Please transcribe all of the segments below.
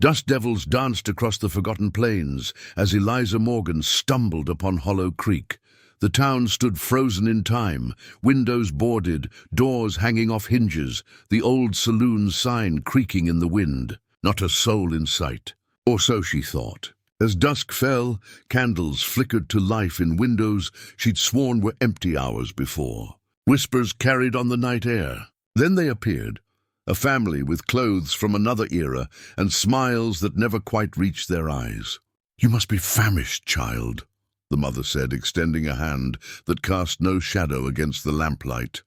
Dust devils danced across the forgotten plains as Eliza Morgan stumbled upon Hollow Creek. The town stood frozen in time, windows boarded, doors hanging off hinges, the old saloon sign creaking in the wind. Not a soul in sight. Or so she thought. As dusk fell, candles flickered to life in windows she'd sworn were empty hours before. Whispers carried on the night air. Then they appeared, a family with clothes from another era and smiles that never quite reached their eyes. "You must be famished, child," the mother said, extending a hand that cast no shadow against the lamplight.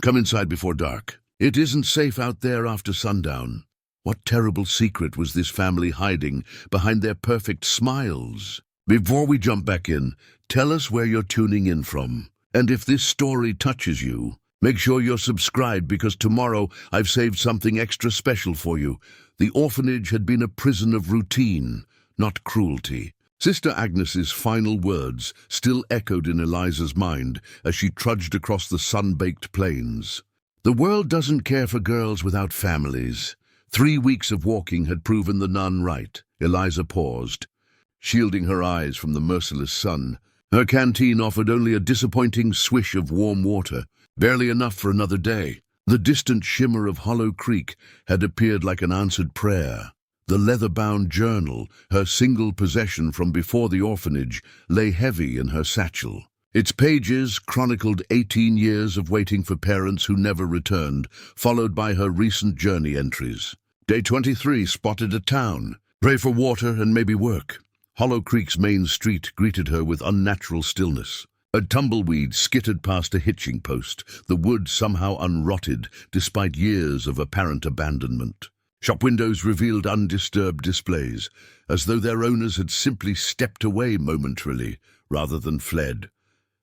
"Come inside before dark. It isn't safe out there after sundown." What terrible secret was this family hiding behind their perfect smiles? Before we jump back in, tell us where you're tuning in from. And if this story touches you, make sure you're subscribed, because tomorrow I've saved something extra special for you. The orphanage had been a prison of routine, not cruelty. Sister Agnes's final words still echoed in Eliza's mind as she trudged across the sun-baked plains. The world doesn't care for girls without families. 3 weeks of walking had proven the nun right. Eliza paused, shielding her eyes from the merciless sun. Her canteen offered only a disappointing swish of warm water, barely enough for another day. The distant shimmer of Hollow Creek had appeared like an answered prayer. The leather-bound journal, her single possession from before the orphanage, lay heavy in her satchel. Its pages chronicled 18 years of waiting for parents who never returned, followed by her recent journey entries. Day 23 spotted a town. Pray for water and maybe work. Hollow Creek's main street greeted her with unnatural stillness. A tumbleweed skittered past a hitching post, the wood somehow unrotted despite years of apparent abandonment. Shop windows revealed undisturbed displays, as though their owners had simply stepped away momentarily rather than fled.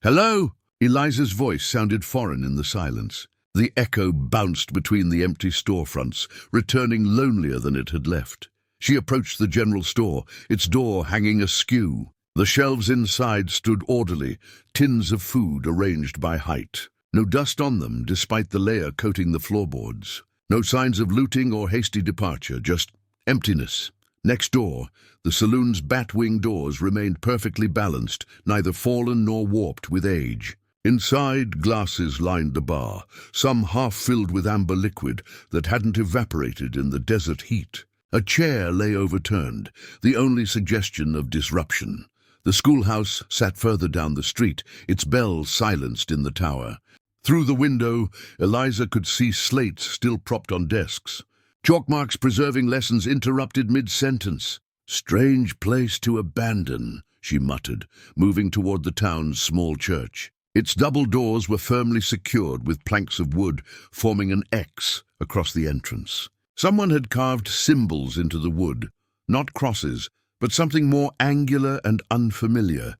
"Hello!" Eliza's voice sounded foreign in the silence. The echo bounced between the empty storefronts, returning lonelier than it had left. She approached the general store, its door hanging askew. The shelves inside stood orderly, tins of food arranged by height. No dust on them, despite the layer coating the floorboards. No signs of looting or hasty departure, just emptiness. Next door, the saloon's bat-wing doors remained perfectly balanced, neither fallen nor warped with age. Inside, glasses lined the bar, some half-filled with amber liquid that hadn't evaporated in the desert heat. A chair lay overturned, the only suggestion of disruption. The schoolhouse sat further down the street, its bells silenced in the tower. Through the window, Eliza could see slates still propped on desks. Chalk marks preserving lessons interrupted mid-sentence. "Strange place to abandon," she muttered, moving toward the town's small church. Its double doors were firmly secured with planks of wood, forming an X across the entrance. Someone had carved symbols into the wood, not crosses, but something more angular and unfamiliar.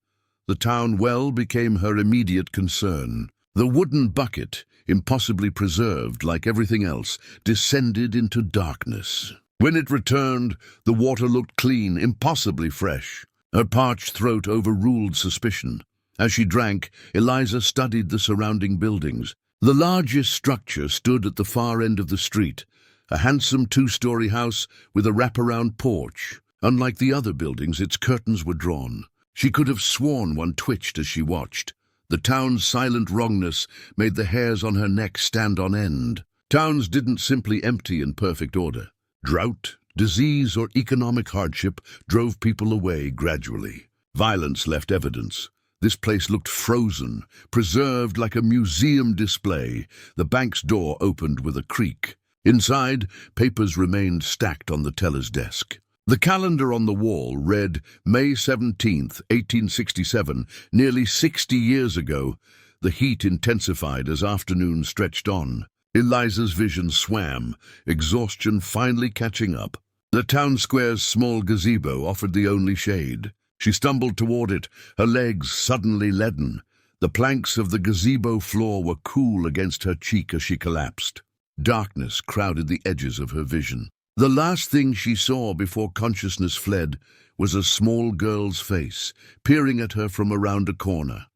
The town well became her immediate concern. The wooden bucket, impossibly preserved like everything else, descended into darkness. When it returned, the water looked clean, impossibly fresh. Her parched throat overruled suspicion. As she drank, Eliza studied the surrounding buildings. The largest structure stood at the far end of the street, a handsome 2-story house with a wraparound porch. Unlike the other buildings, its curtains were drawn. She could have sworn one twitched as she watched. The town's silent wrongness made the hairs on her neck stand on end. Towns didn't simply empty in perfect order. Drought, disease, or economic hardship drove people away gradually. Violence left evidence. This place looked frozen, preserved like a museum display. The bank's door opened with a creak. Inside, papers remained stacked on the teller's desk. The calendar on the wall read May 17th, 1867, nearly 60 years ago. The heat intensified as afternoon stretched on. Eliza's vision swam, exhaustion finally catching up. The town square's small gazebo offered the only shade. She stumbled toward it, her legs suddenly leaden. The planks of the gazebo floor were cool against her cheek as she collapsed. Darkness crowded the edges of her vision. The last thing she saw before consciousness fled was a small girl's face, peering at her from around a corner.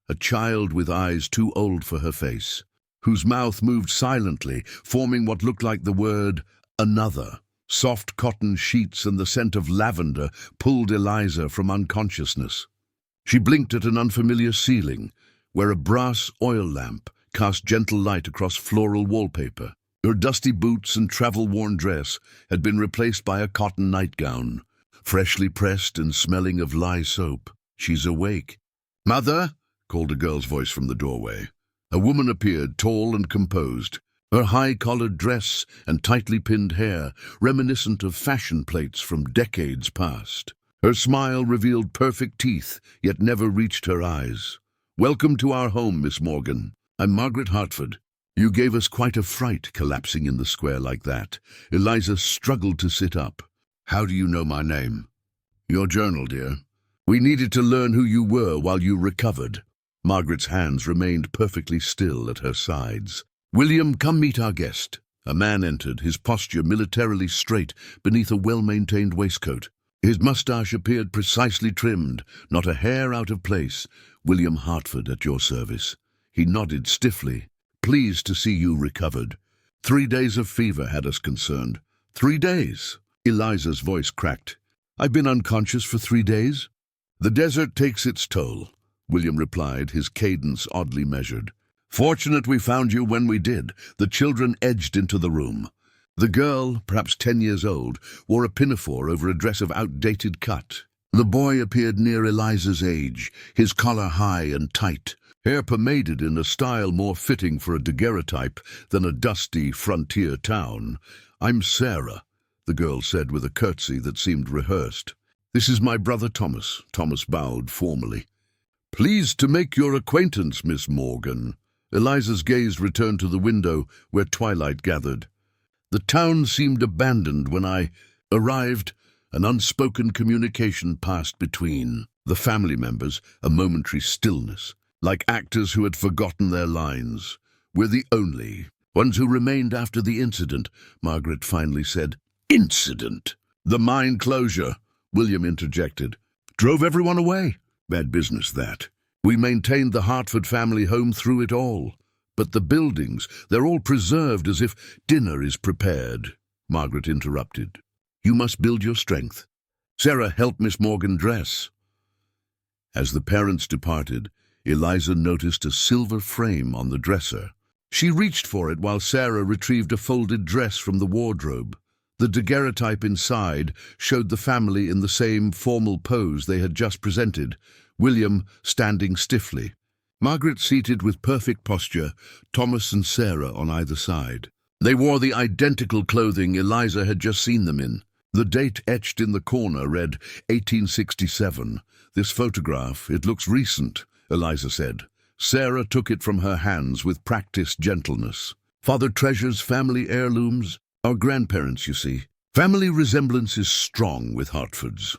A child with eyes too old for her face, whose mouth moved silently, forming what looked like the word, another. Soft cotton sheets and the scent of lavender pulled Eliza from unconsciousness. She blinked at an unfamiliar ceiling, where a brass oil lamp cast gentle light across floral wallpaper. Her dusty boots and travel-worn dress had been replaced by a cotton nightgown, freshly pressed and smelling of lye soap. "She's awake." "Mother!" called a girl's voice from the doorway. A woman appeared, tall and composed, her high-collared dress and tightly pinned hair reminiscent of fashion plates from decades past. Her smile revealed perfect teeth, yet never reached her eyes. "Welcome to our home, Miss Morgan. I'm Margaret Hartford. You gave us quite a fright collapsing in the square like that." Eliza struggled to sit up. "How do you know my name?" "Your journal, dear. We needed to learn who you were while you recovered." Margaret's hands remained perfectly still at her sides. "William, come meet our guest." A man entered, his posture militarily straight beneath a well-maintained waistcoat. His mustache appeared precisely trimmed, not a hair out of place. "William Hartford, at your service." He nodded stiffly. "Pleased to see you recovered. 3 days of fever had us concerned." 3 days? Eliza's voice cracked. "I've been unconscious for 3 days?" "The desert takes its toll," William replied, his cadence oddly measured. "Fortunate we found you when we did." The children edged into the room. The girl, perhaps 10 years old, wore a pinafore over a dress of outdated cut. The boy appeared near Eliza's age, his collar high and tight, hair pomaded in a style more fitting for a daguerreotype than a dusty frontier town. "I'm Sarah," the girl said with a curtsy that seemed rehearsed. "This is my brother Thomas." Thomas bowed formally. "Pleased to make your acquaintance, Miss Morgan." Eliza's gaze returned to the window where twilight gathered. "The town seemed abandoned when I arrived." An unspoken communication passed between the family members, a momentary stillness, like actors who had forgotten their lines. "We're the only ones who remained after the incident," Margaret finally said. "Incident?" "The mine closure," William interjected. "Drove everyone away." "Bad business, that. We maintained the Hartford family home through it all. But the buildings, they're all preserved as if dinner is prepared." Margaret interrupted. "You must build your strength. Sarah, help Miss Morgan dress." As the parents departed, Eliza noticed a silver frame on the dresser. She reached for it while Sarah retrieved a folded dress from the wardrobe. The daguerreotype inside showed the family in the same formal pose they had just presented, William standing stiffly, Margaret seated with perfect posture, Thomas and Sarah on either side. They wore the identical clothing Eliza had just seen them in. The date etched in the corner read 1867. "This photograph, it looks recent," Eliza said. Sarah took it from her hands with practiced gentleness. "Father treasures family heirlooms. Our grandparents, you see. Family resemblance is strong with Hartfords."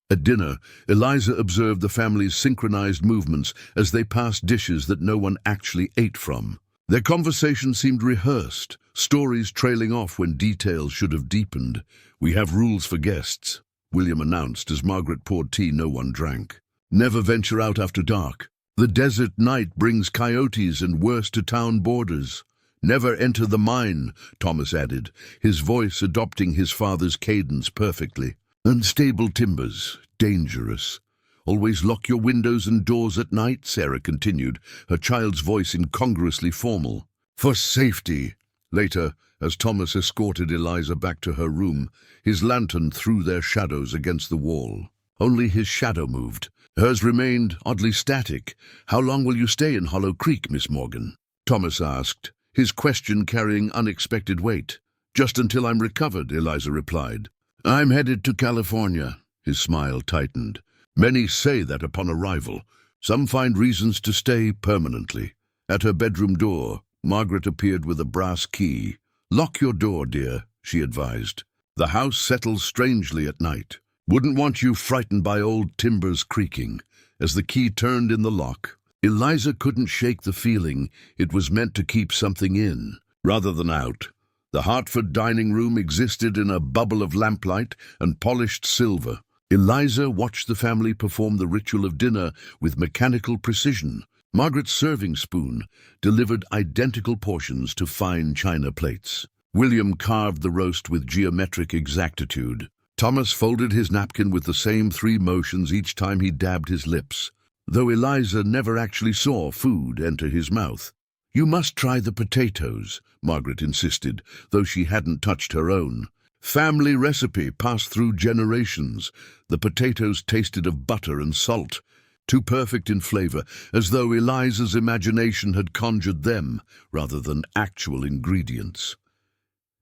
At dinner, Eliza observed the family's synchronized movements as they passed dishes that no one actually ate from. Their conversation seemed rehearsed, stories trailing off when details should have deepened. "We have rules for guests," William announced as Margaret poured tea no one drank. "Never venture out after dark. The desert night brings coyotes and worse to town borders. Never enter the mine," Thomas added, his voice adopting his father's cadence perfectly. "Unstable timbers, dangerous. Always lock your windows and doors at night," Sarah continued, her child's voice incongruously formal. "For safety." Later, as Thomas escorted Eliza back to her room, his lantern threw their shadows against the wall. Only his shadow moved. Hers remained oddly static. "How long will you stay in Hollow Creek, Miss Morgan?" Thomas asked, his question carrying unexpected weight. "Just until I'm recovered," Eliza replied. "I'm headed to California." His smile tightened. "Many say that upon arrival. Some find reasons to stay permanently." At her bedroom door, Margaret appeared with a brass key. "Lock your door, dear," she advised. "The house settles strangely at night. Wouldn't want you frightened by old timbers creaking." As the key turned in the lock, Eliza couldn't shake the feeling it was meant to keep something in, rather than out. The Hartford dining room existed in a bubble of lamplight and polished silver. Eliza watched the family perform the ritual of dinner with mechanical precision. Margaret's serving spoon delivered identical portions to fine china plates. William carved the roast with geometric exactitude. Thomas folded his napkin with the same 3 motions each time he dabbed his lips, though Eliza never actually saw food enter his mouth. "You must try the potatoes," Margaret insisted, though she hadn't touched her own. Family recipe passed through generations. The potatoes tasted of butter and salt, too perfect in flavor, as though Eliza's imagination had conjured them rather than actual ingredients.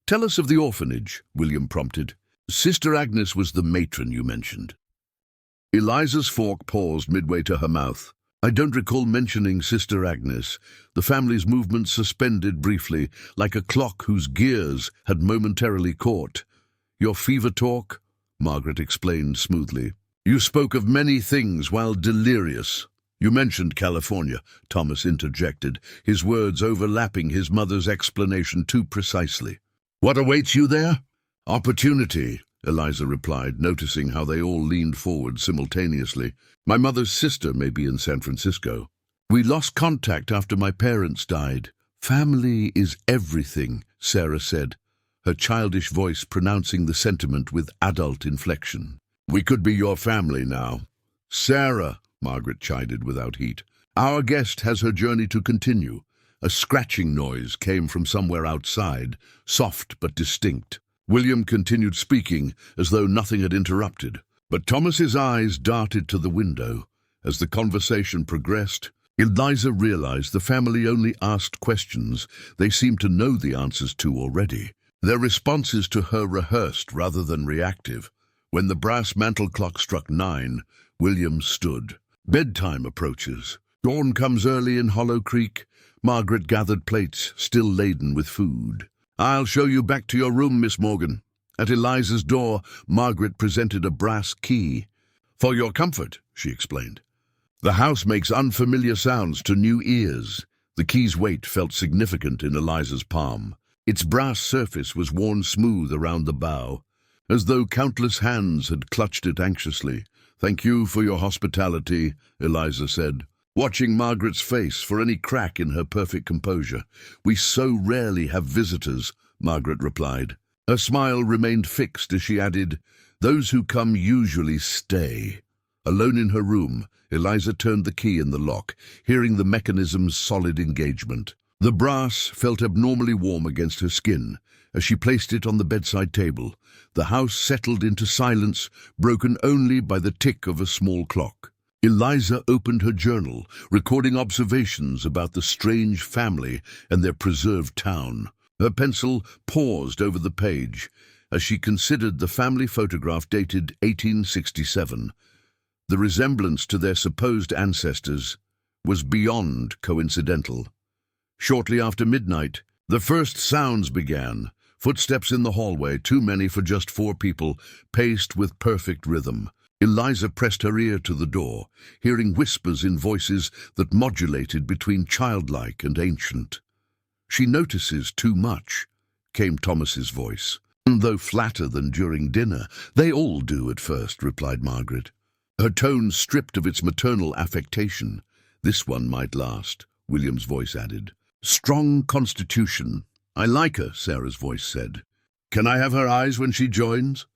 "Tell us of the orphanage," William prompted. "Sister Agnes was the matron you mentioned." Eliza's fork paused midway to her mouth. "I don't recall mentioning Sister Agnes." The family's movement suspended briefly, like a clock whose gears had momentarily caught. "Your fever talk?" Margaret explained smoothly. "You spoke of many things while delirious." "You mentioned California," Thomas interjected, his words overlapping his mother's explanation too precisely. "What awaits you there?" "Opportunity," Eliza replied, noticing how they all leaned forward simultaneously. "My mother's sister may be in San Francisco. We lost contact after my parents died." "Family is everything," Sarah said, her childish voice pronouncing the sentiment with adult inflection. "We could be your family now." "Sarah," Margaret chided without heat, "our guest has her journey to continue." A scratching noise came from somewhere outside, soft but distinct. William continued speaking as though nothing had interrupted, but Thomas's eyes darted to the window. As the conversation progressed, Eliza realized the family only asked questions they seemed to know the answers to already. Their responses to her rehearsed rather than reactive. When the brass mantel clock struck 9, William stood. "Bedtime approaches. Dawn comes early in Hollow Creek." Margaret gathered plates, still laden with food. "I'll show you back to your room, Miss Morgan." At Eliza's door, Margaret presented a brass key. "For your comfort," she explained. "The house makes unfamiliar sounds to new ears." The key's weight felt significant in Eliza's palm. Its brass surface was worn smooth around the bow, as though countless hands had clutched it anxiously. "Thank you for your hospitality," Eliza said, watching Margaret's face for any crack in her perfect composure. "We so rarely have visitors," Margaret replied. Her smile remained fixed as she added, "Those who come usually stay." Alone in her room, Eliza turned the key in the lock, hearing the mechanism's solid engagement. The brass felt abnormally warm against her skin as she placed it on the bedside table. The house settled into silence, broken only by the tick of a small clock. Eliza opened her journal, recording observations about the strange family and their preserved town. Her pencil paused over the page as she considered the family photograph dated 1867. The resemblance to their supposed ancestors was beyond coincidental. Shortly after midnight, the first sounds began. Footsteps in the hallway, too many for just 4 people, paced with perfect rhythm. Eliza pressed her ear to the door, hearing whispers in voices that modulated between childlike and ancient. "She notices too much," came Thomas's voice. "Though flatter than during dinner. They all do at first," replied Margaret, her tone stripped of its maternal affectation. "This one might last," William's voice added. "Strong constitution." "I like her," Sarah's voice said. "Can I have her eyes when she joins?"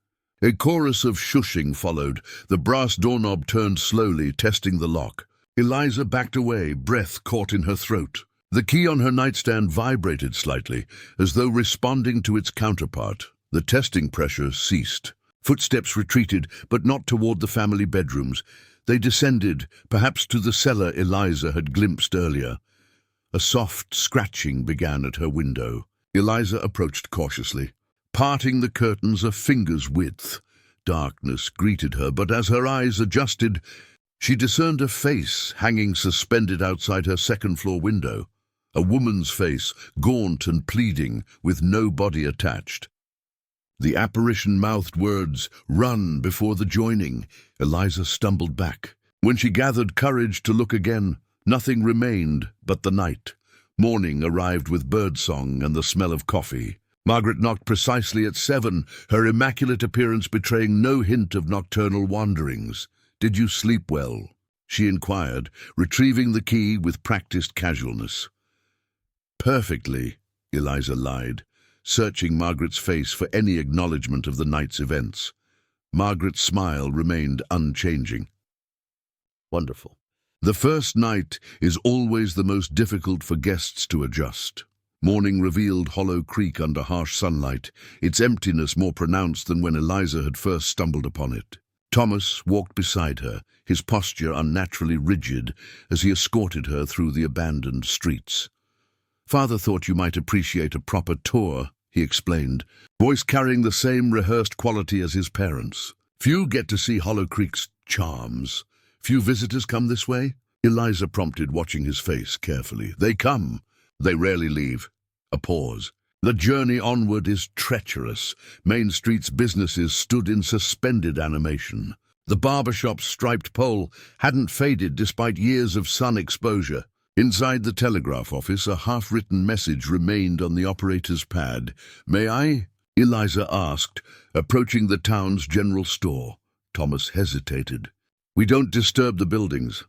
A chorus of shushing followed. The brass doorknob turned slowly, testing the lock. Eliza backed away, breath caught in her throat. The key on her nightstand vibrated slightly, as though responding to its counterpart. The testing pressure ceased. Footsteps retreated, but not toward the family bedrooms. They descended, perhaps to the cellar Eliza had glimpsed earlier. A soft scratching began at her window. Eliza approached cautiously, parting the curtains a finger's width. Darkness greeted her, but as her eyes adjusted, she discerned a face hanging suspended outside her second-floor window. A woman's face, gaunt and pleading, with no body attached. The apparition mouthed words, "Run," before the joining. Eliza stumbled back. When she gathered courage to look again, nothing remained but the night. Morning arrived with birdsong and the smell of coffee. Margaret knocked precisely at 7, her immaculate appearance betraying no hint of nocturnal wanderings. "Did you sleep well?" she inquired, retrieving the key with practiced casualness. "Perfectly," Eliza lied, searching Margaret's face for any acknowledgement of the night's events. Margaret's smile remained unchanging. Wonderful. The first night is always the most difficult for guests to adjust. Morning revealed Hollow Creek under harsh sunlight, its emptiness more pronounced than when Eliza had first stumbled upon it. Thomas walked beside her, his posture unnaturally rigid as he escorted her through the abandoned streets. "Father thought you might appreciate a proper tour," he explained, voice carrying the same rehearsed quality as his parents. "Few get to see Hollow Creek's charms. Few visitors come this way?" Eliza prompted, watching his face carefully. "They come. They rarely leave." A pause. The journey onward is treacherous. Main Street's businesses stood in suspended animation. The barbershop's striped pole hadn't faded despite years of sun exposure. Inside the telegraph office, a half-written message remained on the operator's pad. "May I?" Eliza asked, approaching the town's general store. Thomas hesitated. "We don't disturb the buildings."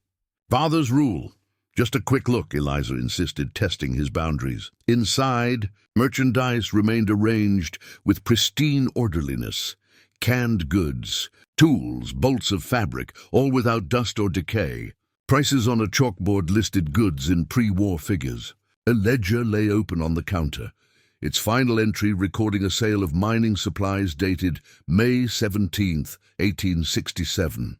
"Father's rule." "Just a quick look," Eliza insisted, testing his boundaries. Inside, merchandise remained arranged with pristine orderliness. Canned goods, tools, bolts of fabric, all without dust or decay. Prices on a chalkboard listed goods in pre-war figures. A ledger lay open on the counter, its final entry recording a sale of mining supplies dated May 17th, 1867.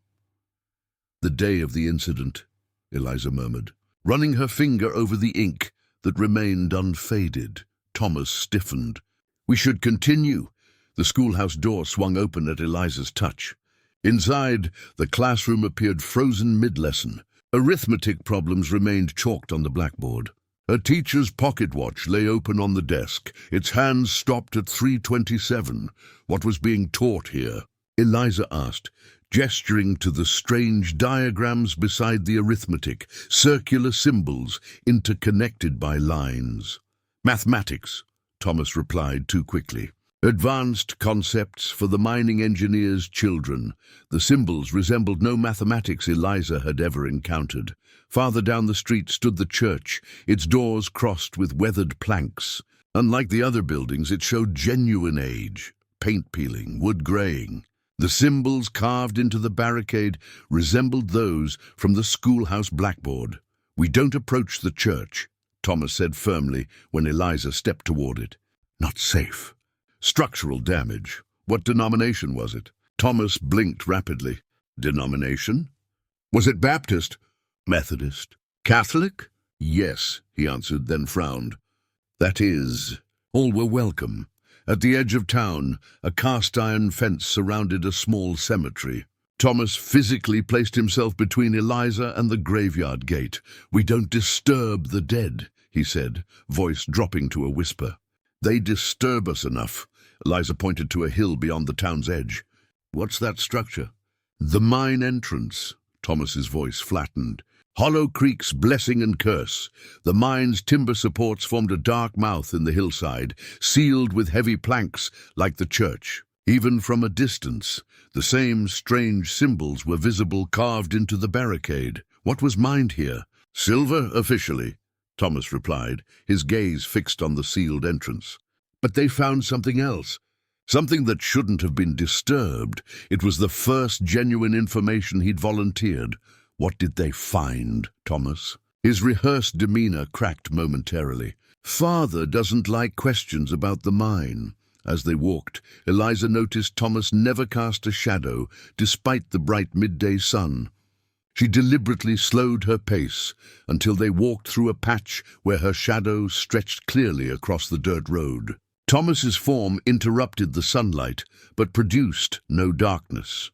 "The day of the incident," Eliza murmured, running her finger over the ink that remained unfaded. Thomas stiffened. "We should continue." The schoolhouse door swung open at Eliza's touch. Inside, the classroom appeared frozen mid-lesson. Arithmetic problems remained chalked on the blackboard. A teacher's pocket watch lay open on the desk, its hands stopped at 3:27. What was being taught here? Eliza asked, gesturing to the strange diagrams beside the arithmetic, circular symbols interconnected by lines. "Mathematics," Thomas replied too quickly. "Advanced concepts for the mining engineer's children." The symbols resembled no mathematics Eliza had ever encountered. Farther down the street stood the church, its doors crossed with weathered planks. Unlike the other buildings, it showed genuine age, paint peeling, wood graying. The symbols carved into the barricade resembled those from the schoolhouse blackboard. "We don't approach the church," Thomas said firmly when Eliza stepped toward it. "Not safe." "Structural damage. What denomination was it?" Thomas blinked rapidly. "Denomination? Was it Baptist?" "Methodist." "Catholic?" "Yes," he answered, then frowned. "That is, all were welcome." At the edge of town, a cast-iron fence surrounded a small cemetery. Thomas physically placed himself between Eliza and the graveyard gate. "We don't disturb the dead," he said, voice dropping to a whisper. "They disturb us enough." Eliza pointed to a hill beyond the town's edge. "What's that structure?" "The mine entrance." Thomas's voice flattened. "Hollow Creek's blessing and curse." The mine's timber supports formed a dark mouth in the hillside, sealed with heavy planks like the church. Even from a distance, the same strange symbols were visible carved into the barricade. What was mined here? "Silver, officially," Thomas replied, his gaze fixed on the sealed entrance. "But they found something else. Something that shouldn't have been disturbed. It was the first genuine information he'd volunteered. What did they find, Thomas?" His rehearsed demeanor cracked momentarily. "Father doesn't like questions about the mine." As they walked, Eliza noticed Thomas never cast a shadow, despite the bright midday sun. She deliberately slowed her pace until they walked through a patch where her shadow stretched clearly across the dirt road. Thomas's form interrupted the sunlight, but produced no darkness.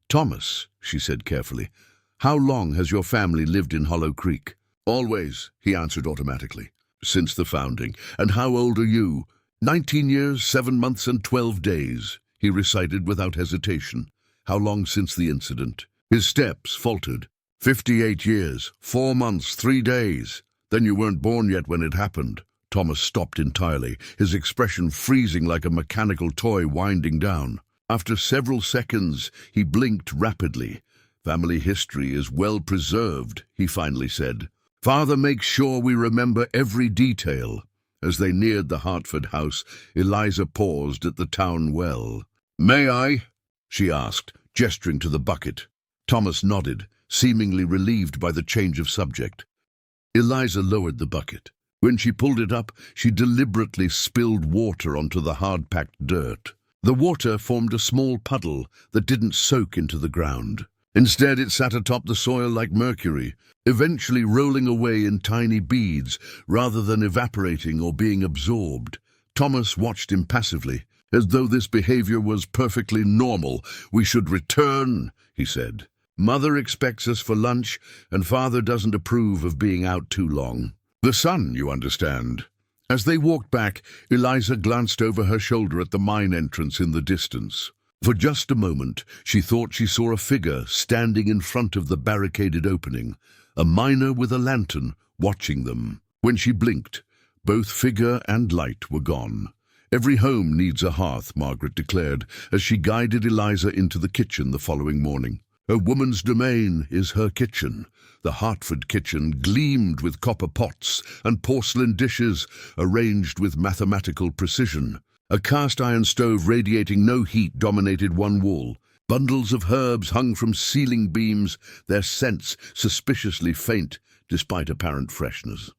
"Thomas," she said carefully, "how long has your family lived in Hollow Creek?" "Always," he answered automatically. "Since the founding. And how old are you?" 19 years, 7 months, and 12 days, he recited without hesitation. "How long since the incident?" His steps faltered. 58 years, 4 months, 3 days. Then you weren't born yet when it happened." Thomas stopped entirely, his expression freezing like a mechanical toy winding down. After several seconds, he blinked rapidly. "Family history is well preserved," he finally said. "Father makes sure we remember every detail." As they neared the Hertford house, Eliza paused at the town well. "May I?" she asked, gesturing to the bucket. Thomas nodded, seemingly relieved by the change of subject. Eliza lowered the bucket. When she pulled it up, she deliberately spilled water onto the hard-packed dirt. The water formed a small puddle that didn't soak into the ground. Instead, it sat atop the soil like mercury, eventually rolling away in tiny beads rather than evaporating or being absorbed. Thomas watched impassively, as though this behavior was perfectly normal. "We should return," he said. "Mother expects us for lunch, and Father doesn't approve of being out too long. The sun, you understand." As they walked back, Eliza glanced over her shoulder at the mine entrance in the distance. For just a moment, she thought she saw a figure standing in front of the barricaded opening, a miner with a lantern watching them. When she blinked, both figure and light were gone. "Every home needs a hearth," Margaret declared, as she guided Eliza into the kitchen the following morning. "A woman's domain is her kitchen." The Hertford kitchen gleamed with copper pots and porcelain dishes arranged with mathematical precision. A cast-iron stove radiating no heat dominated one wall. Bundles of herbs hung from ceiling beams, their scents suspiciously faint despite apparent freshness.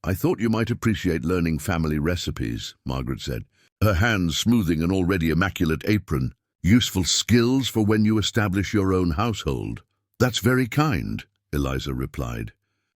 "I thought you might appreciate learning family recipes," Margaret said, her hands smoothing an already immaculate apron. "Useful skills for when you establish your own household." "That's very kind," Eliza replied,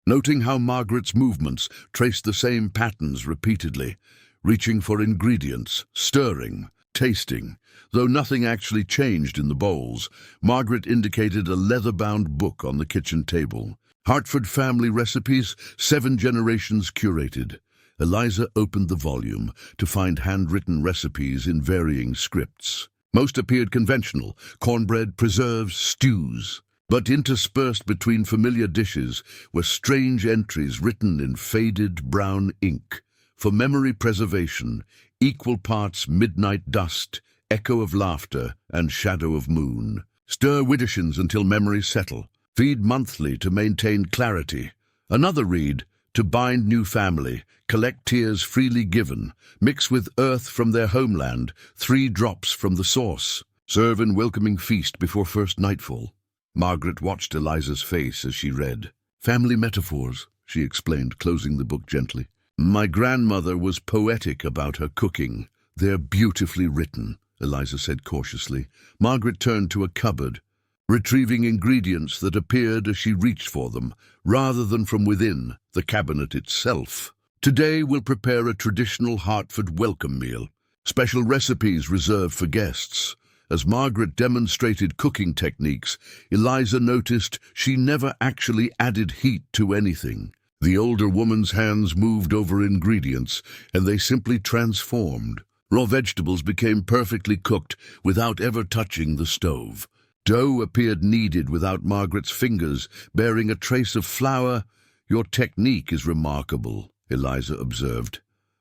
noting how Margaret's movements traced the same patterns repeatedly, reaching for ingredients, stirring, tasting. Though nothing actually changed in the bowls, Margaret indicated a leather-bound book on the kitchen table. "Hertford Family Recipes, 7 Generations Curated." Eliza opened the volume to find handwritten recipes in varying scripts. Most appeared conventional: cornbread, preserves, stews. But interspersed between familiar dishes were strange entries written in faded brown ink. For memory preservation, equal parts midnight dust, echo of laughter, and shadow of moon. Stir widdershins until memories settle. Feed monthly to maintain clarity. Another read, to bind new family, collect tears freely given, mix with earth from their homeland, 3 drops from the source. Serve in welcoming feast before first nightfall. Margaret watched Eliza's face as she read. "Family metaphors," she explained, closing the book gently. "My grandmother was poetic about her cooking. They're beautifully written," Eliza said cautiously. Margaret turned to a cupboard, retrieving ingredients that appeared as she reached for them, rather than from within the cabinet itself. "Today we'll prepare a traditional Hertford welcome meal. Special recipes reserved for guests." As Margaret demonstrated cooking techniques, Eliza noticed she never actually added heat to anything. The older woman's hands moved over ingredients, and they simply transformed. Raw vegetables became perfectly cooked without ever touching the stove. Dough appeared kneaded without Margaret's fingers, bearing a trace of flour. "Your technique is remarkable," Eliza observed.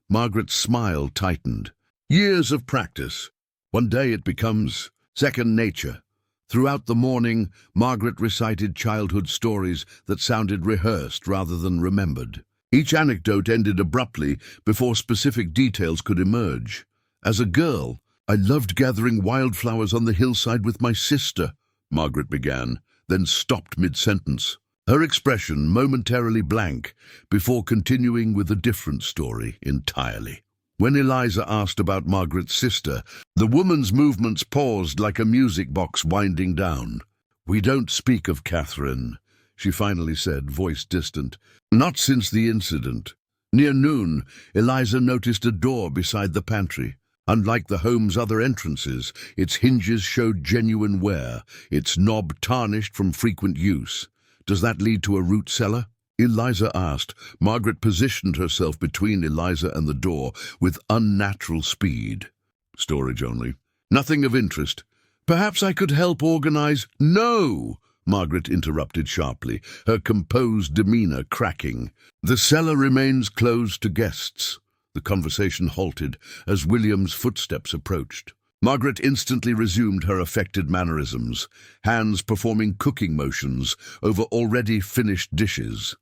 Margaret's smile tightened. "Years of practice. One day it becomes second nature." Throughout the morning, Margaret recited childhood stories that sounded rehearsed rather than remembered. Each anecdote ended abruptly before specific details could emerge. "As a girl, I loved gathering wildflowers on the hillside with my sister," Margaret began, then stopped mid-sentence, her expression momentarily blank, before continuing with a different story entirely. When Eliza asked about Margaret's sister, the woman's movements paused like a music box winding down. "We don't speak of Catherine," she finally said, voice distant. "Not since the incident." Near noon, Eliza noticed a door beside the pantry. Unlike the home's other entrances, its hinges showed genuine wear, its knob tarnished from frequent use. "Does that lead to a root cellar?" Eliza asked. Margaret positioned herself between Eliza and the door with unnatural speed. "Storage only. Nothing of interest. Perhaps I could help organize—" "No!" Margaret interrupted sharply, her composed demeanor cracking. "The cellar remains closed to guests." The conversation halted as William's footsteps approached. Margaret instantly resumed her affected mannerisms, hands performing cooking motions over already finished dishes.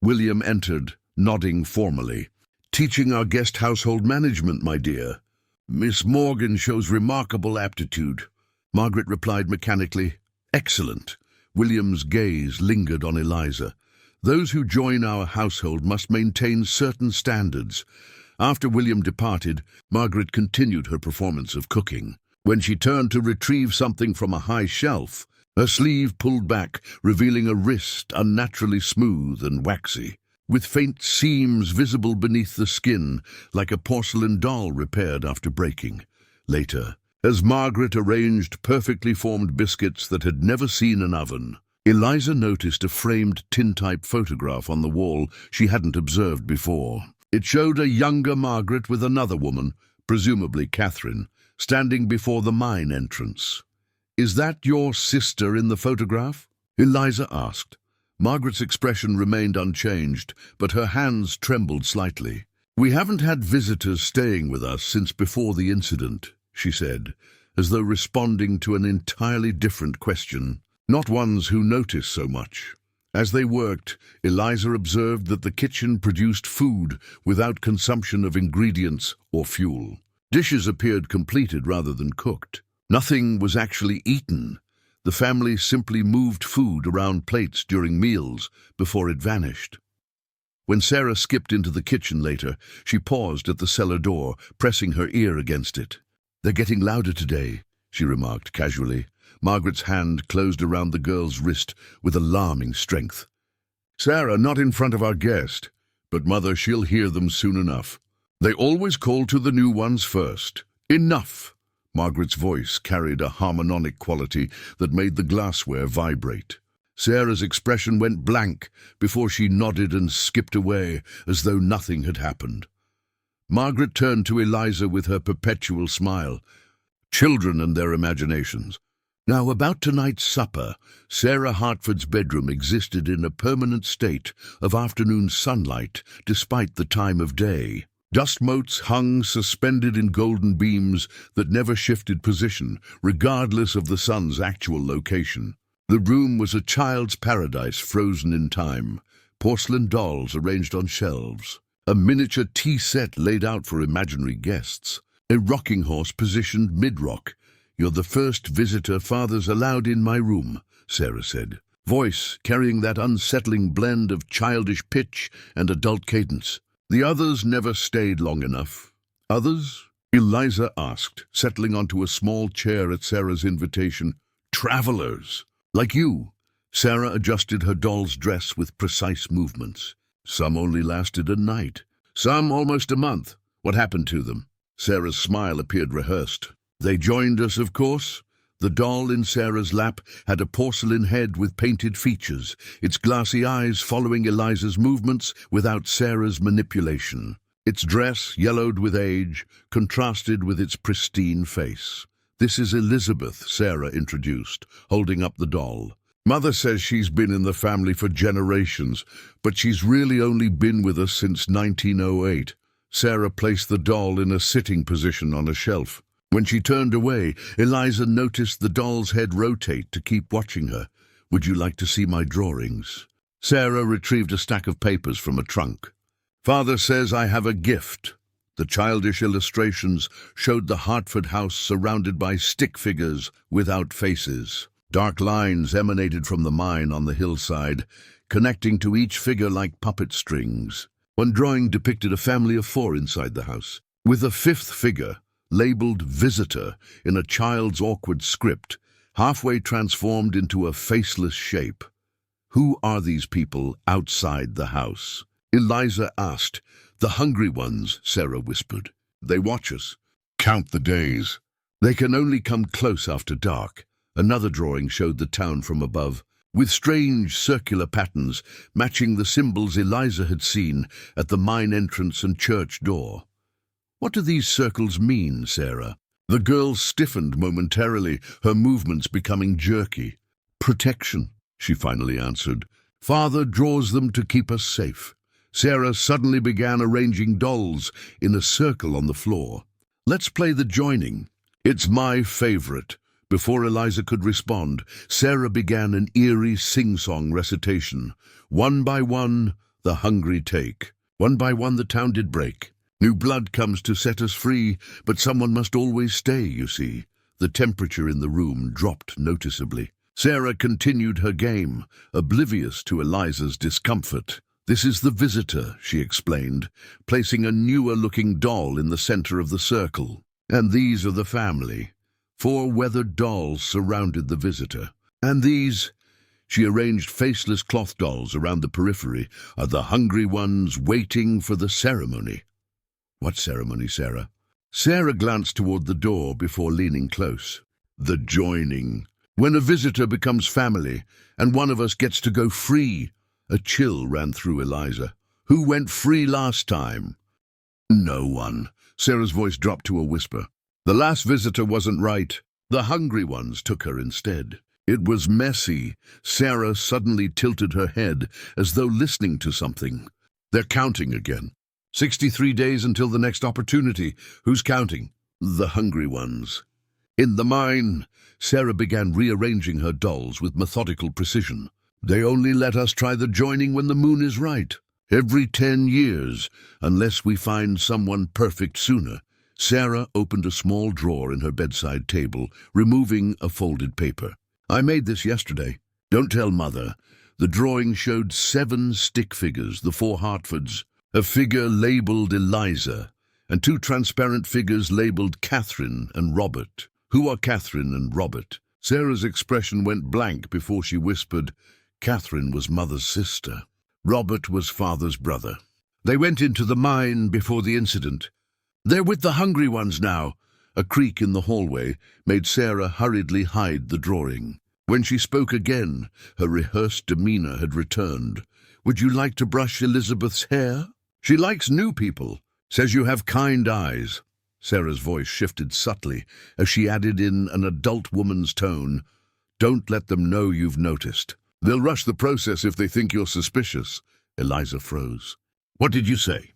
William entered, nodding formally. Teaching our guest household management, my dear. Miss Morgan shows remarkable aptitude. Margaret replied mechanically. Excellent. William's gaze lingered on Eliza. Those who join our household must maintain certain standards. After William departed, Margaret continued her performance of cooking. When she turned to retrieve something from a high shelf, her sleeve pulled back, revealing a wrist unnaturally smooth and waxy, with faint seams visible beneath the skin, like a porcelain doll repaired after breaking. Later, as Margaret arranged perfectly formed biscuits that had never seen an oven, Eliza noticed a framed tintype photograph on the wall she hadn't observed before. It showed a younger Margaret with another woman, presumably Catherine, standing before the mine entrance. "Is that your sister in the photograph?" Eliza asked. Margaret's expression remained unchanged, but her hands trembled slightly. "We haven't had visitors staying with us since before the incident," she said, as though responding to an entirely different question, not ones who noticed so much. As they worked, Eliza observed that the kitchen produced food without consumption of ingredients or fuel. Dishes appeared completed rather than cooked. Nothing was actually eaten. The family simply moved food around plates during meals before it vanished. When Sarah skipped into the kitchen later, she paused at the cellar door, pressing her ear against it. "They're getting louder today," she remarked casually. Margaret's hand closed around the girl's wrist with alarming strength. "Sarah, not in front of our guest. But Mother, she'll hear them soon enough. They always call to the new ones first. Enough!" Margaret's voice carried a harmonic quality that made the glassware vibrate. Sarah's expression went blank before she nodded and skipped away as though nothing had happened. Margaret turned to Eliza with her perpetual smile. Children and their imaginations. Now, about tonight's supper, Sarah Hartford's bedroom existed in a permanent state of afternoon sunlight despite the time of day. Dust motes hung suspended in golden beams that never shifted position, regardless of the sun's actual location. The room was a child's paradise frozen in time, porcelain dolls arranged on shelves, a miniature tea set laid out for imaginary guests, a rocking horse positioned mid-rock. "You're the first visitor Father's allowed in my room," Sarah said, voice carrying that unsettling blend of childish pitch and adult cadence. "The others never stayed long enough." "Others?" Eliza asked, settling onto a small chair at Sarah's invitation. "Travelers. Like you." Sarah adjusted her doll's dress with precise movements. "Some only lasted a night. Some almost a month. What happened to them?" Sarah's smile appeared rehearsed. "They joined us, of course." The doll in Sarah's lap had a porcelain head with painted features, its glassy eyes following Eliza's movements without Sarah's manipulation. Its dress, yellowed with age, contrasted with its pristine face. "This is Elizabeth," Sarah introduced, holding up the doll. "Mother says she's been in the family for generations, but she's really only been with us since 1908. Sarah placed the doll in a sitting position on a shelf. When she turned away, Eliza noticed the doll's head rotate to keep watching her. "Would you like to see my drawings?" Sarah retrieved a stack of papers from a trunk. "Father says I have a gift." The childish illustrations showed the Hartford house surrounded by stick figures without faces. Dark lines emanated from the mine on the hillside, connecting to each figure like puppet strings. One drawing depicted a family of 4 inside the house, with a 5th figure, labeled Visitor, in a child's awkward script, halfway transformed into a faceless shape. "Who are these people outside the house?" Eliza asked. "The hungry ones," Sarah whispered. "They watch us. Count the days. They can only come close after dark." Another drawing showed the town from above, with strange circular patterns matching the symbols Eliza had seen at the mine entrance and church door. "What do these circles mean, Sarah?" The girl stiffened momentarily, her movements becoming jerky. "Protection," she finally answered. "Father draws them to keep us safe." Sarah suddenly began arranging dolls in a circle on the floor. "Let's play the joining." "It's my favorite." Before Eliza could respond, Sarah began an eerie sing-song recitation. "One by one, the hungry take. One by one the town did break. New blood comes to set us free, but someone must always stay, you see. The temperature in the room dropped noticeably. Sarah continued her game, oblivious to Eliza's discomfort. "This is the visitor," she explained, placing a newer-looking doll in the center of the circle. "And these are the family." 4 weathered dolls surrounded the visitor. "And these," she arranged faceless cloth dolls around the periphery, "are the hungry ones waiting for the ceremony." "What ceremony, Sarah?" Sarah glanced toward the door before leaning close. "The joining. When a visitor becomes family, and one of us gets to go free." A chill ran through Eliza. "Who went free last time?" "No one." Sarah's voice dropped to a whisper. "The last visitor wasn't right. The hungry ones took her instead. It was messy." Sarah suddenly tilted her head, as though listening to something. "They're counting again. 63 days until the next opportunity. Who's counting?" "The hungry ones." In the mine, Sarah began rearranging her dolls with methodical precision. "They only let us try the joining when the moon is right. Every 10 years, unless we find someone perfect sooner." Sarah opened a small drawer in her bedside table, removing a folded paper. "I made this yesterday. Don't tell Mother." The drawing showed 7 stick figures, the 4 Hartfords, a figure labeled Eliza, and 2 transparent figures labeled Catherine and Robert. "Who are Catherine and Robert?" Sarah's expression went blank before she whispered, "Catherine was Mother's sister. Robert was Father's brother. They went into the mine before the incident. They're with the hungry ones now." A creak in the hallway made Sarah hurriedly hide the drawing. When she spoke again, her rehearsed demeanor had returned. "Would you like to brush Elizabeth's hair? She likes new people. Says you have kind eyes." Sarah's voice shifted subtly as she added in an adult woman's tone, "Don't let them know you've noticed. They'll rush the process if they think you're suspicious." Eliza froze. "What did you say?"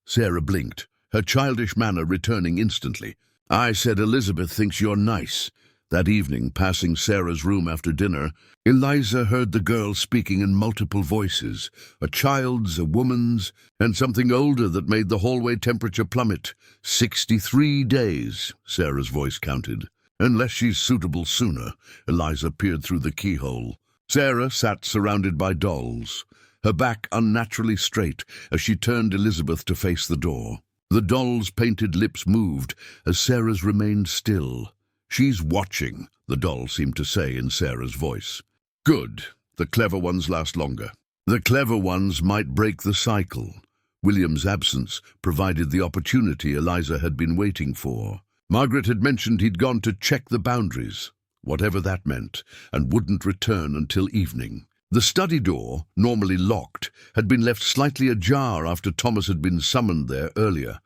Sarah blinked, her childish manner returning instantly. "I said Elizabeth thinks you're nice." That evening, passing Sarah's room after dinner, Eliza heard the girl speaking in multiple voices, a child's, a woman's, and something older that made the hallway temperature plummet. 63 days, Sarah's voice counted. "Unless she's suitable sooner." Eliza peered through the keyhole. Sarah sat surrounded by dolls, her back unnaturally straight as she turned Elizabeth to face the door. The doll's painted lips moved as Sarah's remained still. "She's watching," the doll seemed to say in Sarah's voice. "Good. The clever ones last longer. The clever ones might break the cycle." William's absence provided the opportunity Eliza had been waiting for. Margaret had mentioned he'd gone to check the boundaries, whatever that meant, and wouldn't return until evening. The study door, normally locked, had been left slightly ajar after Thomas had been summoned there earlier.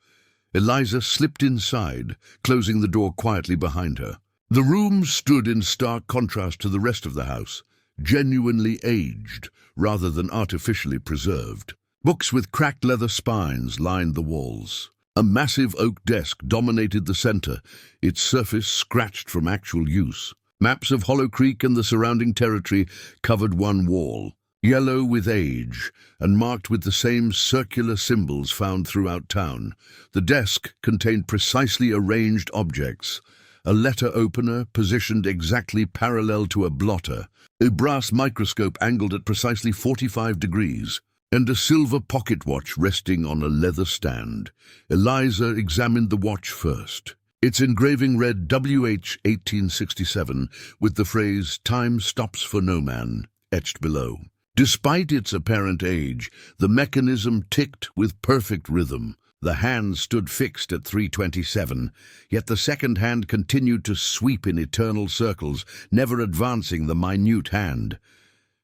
Eliza slipped inside, closing the door quietly behind her. The room stood in stark contrast to the rest of the house, genuinely aged rather than artificially preserved. Books with cracked leather spines lined the walls. A massive oak desk dominated the center, its surface scratched from actual use. Maps of Hollow Creek and the surrounding territory covered one wall, yellow with age and marked with the same circular symbols found throughout town. The desk contained precisely arranged objects, a letter opener positioned exactly parallel to a blotter, a brass microscope angled at precisely 45 degrees, and a silver pocket watch resting on a leather stand. Eliza examined the watch first. Its engraving read WH 1867 with the phrase "Time stops for no man" etched below. Despite its apparent age, the mechanism ticked with perfect rhythm. The hand stood fixed at 3:27, yet the second hand continued to sweep in eternal circles, never advancing the minute hand.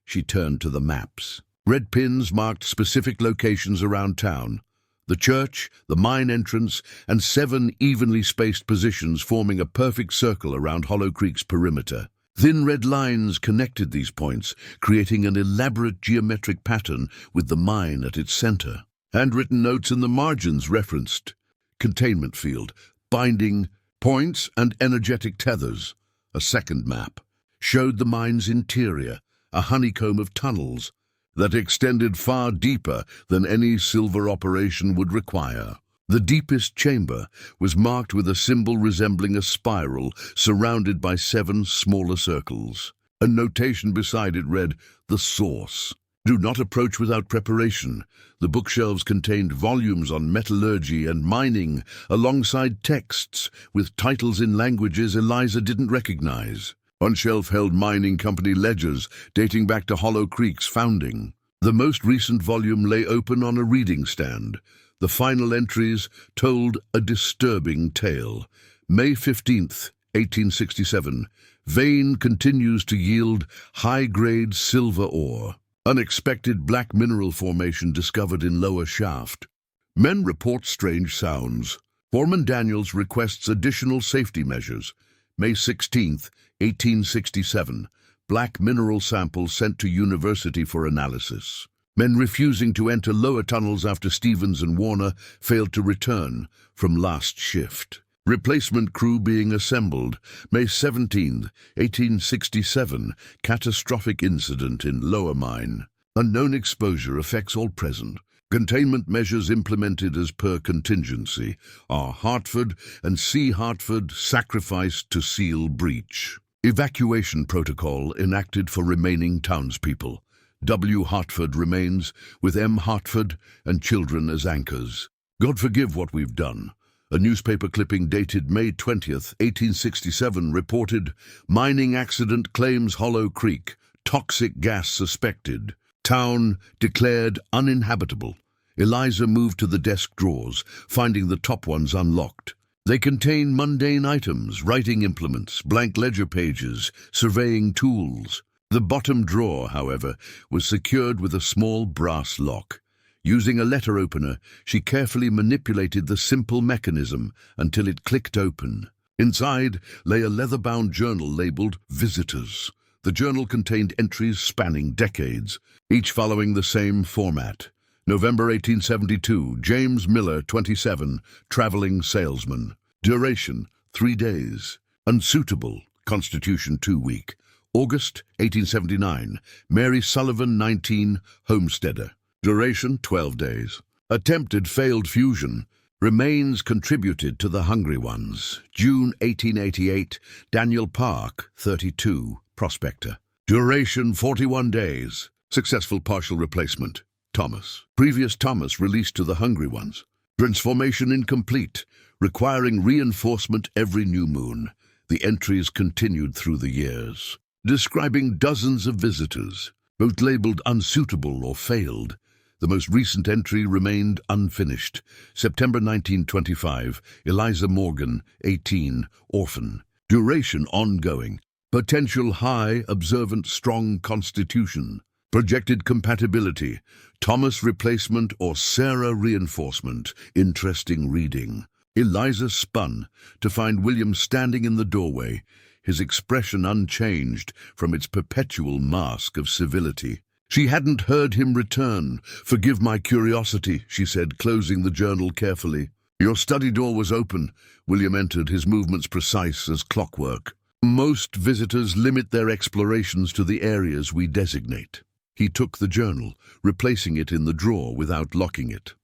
She turned to the maps. Red pins marked specific locations around town. The church, the mine entrance, and 7 evenly spaced positions forming a perfect circle around Hollow Creek's perimeter. Thin red lines connected these points, creating an elaborate geometric pattern with the mine at its center. Handwritten notes in the margins referenced containment field, binding, points, and energetic tethers. A second map showed the mine's interior, a honeycomb of tunnels. that extended far deeper than any silver operation would require. The deepest chamber was marked with a symbol resembling a spiral surrounded by 7 smaller circles. A notation beside it read, "The Source." Do not approach without preparation. The bookshelves contained volumes on metallurgy and mining, alongside texts with titles in languages Eliza didn't recognize. One shelf held mining company ledgers dating back to Hollow Creek's founding. The most recent volume lay open on a reading stand. The final entries told a disturbing tale. May 15th, 1867. Vein continues to yield high-grade silver ore. Unexpected black mineral formation discovered in lower shaft. Men report strange sounds. Foreman Daniels requests additional safety measures. May 16th, 1867. Black mineral samples sent to university for analysis. Men refusing to enter lower tunnels after Stevens and Warner failed to return from last shift. Replacement crew being assembled. May 17, 1867. Catastrophic incident in lower mine. Unknown exposure affects all present. Containment measures implemented as per contingency. R. Hartford and C. Hartford sacrificed to seal breach. Evacuation protocol enacted for remaining townspeople. W. Hartford remains, with M. Hartford and children as anchors. God forgive what we've done. A newspaper clipping dated May 20th, 1867 reported, "Mining accident claims Hollow Creek. Toxic gas suspected. Town declared uninhabitable." Eliza moved to the desk drawers, finding the top ones unlocked. They contain mundane items, writing implements, blank ledger pages, surveying tools. The bottom drawer, however, was secured with a small brass lock. Using a letter opener, she carefully manipulated the simple mechanism until it clicked open. Inside lay a leather-bound journal labeled Visitors. The journal contained entries spanning decades, each following the same format. November 1872, James Miller, 27, traveling salesman. Duration, 3 days. Unsuitable, constitution 2 week. August 1879, Mary Sullivan, 19, homesteader. Duration 12 days. Attempted failed fusion. Remains contributed to the Hungry Ones. June 1888, Daniel Park, 32, prospector. Duration 41 days. Successful partial replacement. Thomas. Previous Thomas released to the Hungry Ones. Transformation incomplete, requiring reinforcement every new moon. The entries continued through the years, describing dozens of visitors, both labeled unsuitable or failed. The most recent entry remained unfinished. September 1925, Eliza Morgan, 18, orphan. Duration ongoing. Potential high, observant, strong constitution. Projected compatibility. Thomas replacement or Sarah reinforcement. Interesting reading. Eliza spun to find William standing in the doorway, his expression unchanged from its perpetual mask of civility. She hadn't heard him return. "Forgive my curiosity," she said, closing the journal carefully. "Your study door was open." William entered, his movements precise as clockwork. "Most visitors limit their explorations to the areas we designate." He took the journal, replacing it in the drawer without locking it.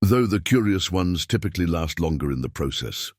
Though the curious ones typically last longer in the process.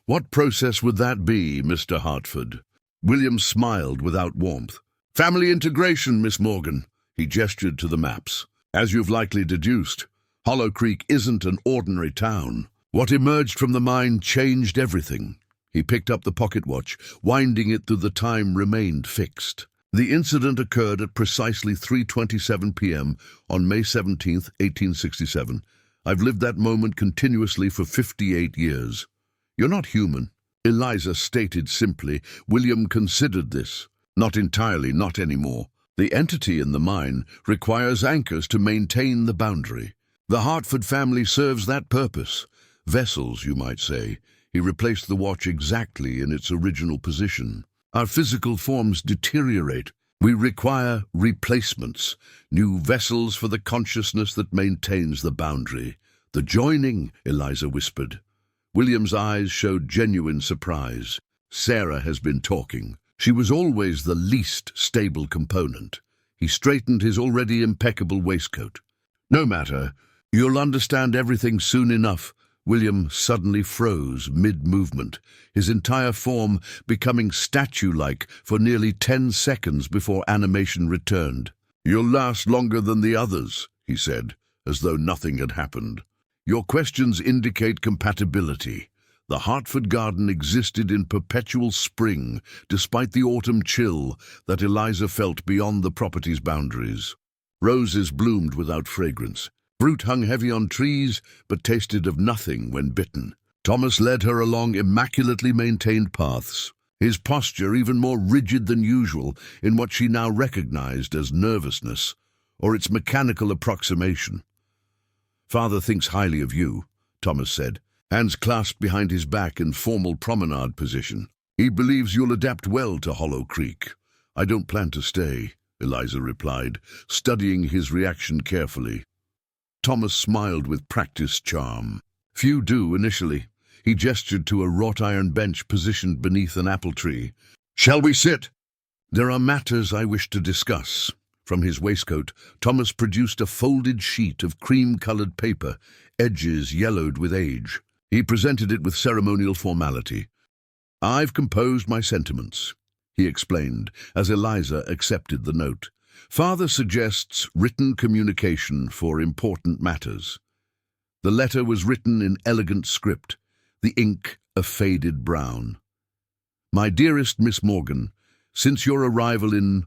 "What process would that be, Mr. Hartford?" William smiled without warmth. "Family integration, Miss Morgan." He gestured to the maps. "As you've likely deduced, Hollow Creek isn't an ordinary town. What emerged from the mine changed everything." He picked up the pocket watch, winding it through the time remained fixed. The incident occurred at precisely 3:27 p.m. on May 17, 1867. "I've lived that moment continuously for 58 years. "You're not human," Eliza stated simply. William considered this. "Not entirely, not anymore. The entity in the mine requires anchors to maintain the boundary. The Hartford family serves that purpose. Vessels, you might say." He replaced the watch exactly in its original position. "Our physical forms deteriorate. We require replacements, new vessels for the consciousness that maintains the boundary." "The joining," Eliza whispered. William's eyes showed genuine surprise. "Sarah has been talking. She was always the least stable component." He straightened his already impeccable waistcoat. "No matter. You'll understand everything soon enough." William suddenly froze mid-movement, his entire form becoming statue-like for nearly 10 seconds before animation returned. "You'll last longer than the others," he said, as though nothing had happened. "Your questions indicate compatibility. The Hartford garden existed in perpetual spring, despite the autumn chill that Eliza felt beyond the property's boundaries. Roses bloomed without fragrance. Fruit hung heavy on trees, but tasted of nothing when bitten. Thomas led her along immaculately maintained paths, his posture even more rigid than usual in what she now recognized as nervousness, or its mechanical approximation. "Father thinks highly of you," Thomas said, hands clasped behind his back in formal promenade position. "He believes you'll adapt well to Hollow Creek." "I don't plan to stay," Eliza replied, studying his reaction carefully. Thomas smiled with practiced charm. "Few do initially." He gestured to a wrought iron bench positioned beneath an apple tree. "Shall we sit?" "There are matters I wish to discuss." From his waistcoat, Thomas produced a folded sheet of cream-colored paper, edges yellowed with age. He presented it with ceremonial formality. "I've composed my sentiments," he explained, as Eliza accepted the note. "Father suggests written communication for important matters." The letter was written in elegant script, the ink a faded brown. "My dearest Miss Morgan, since your arrival in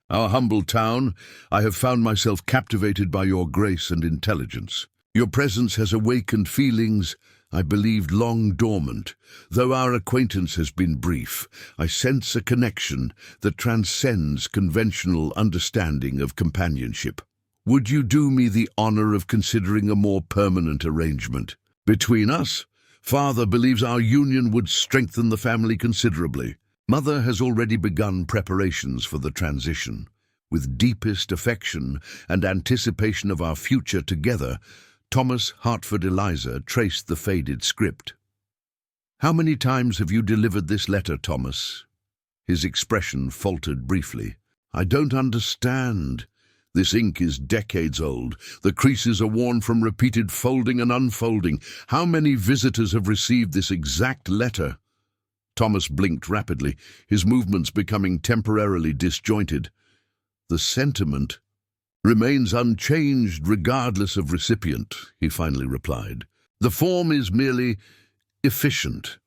our humble town, I have found myself captivated by your grace and intelligence. Your presence has awakened feelings I believed long dormant. Though our acquaintance has been brief, I sense a connection that transcends conventional understanding of companionship. Would you do me the honor of considering a more permanent arrangement between us? Father believes our union would strengthen the family considerably. Mother has already begun preparations for the transition. With deepest affection and anticipation of our future together, Thomas Hartford Eliza traced the faded script. "How many times have you delivered this letter, Thomas?" His expression faltered briefly. "I don't understand. This ink is decades old. The creases are worn from repeated folding and unfolding. How many visitors have received this exact letter?" Thomas blinked rapidly, his movements becoming temporarily disjointed. "The sentiment remains unchanged regardless of recipient," he finally replied. "The form is merely efficient."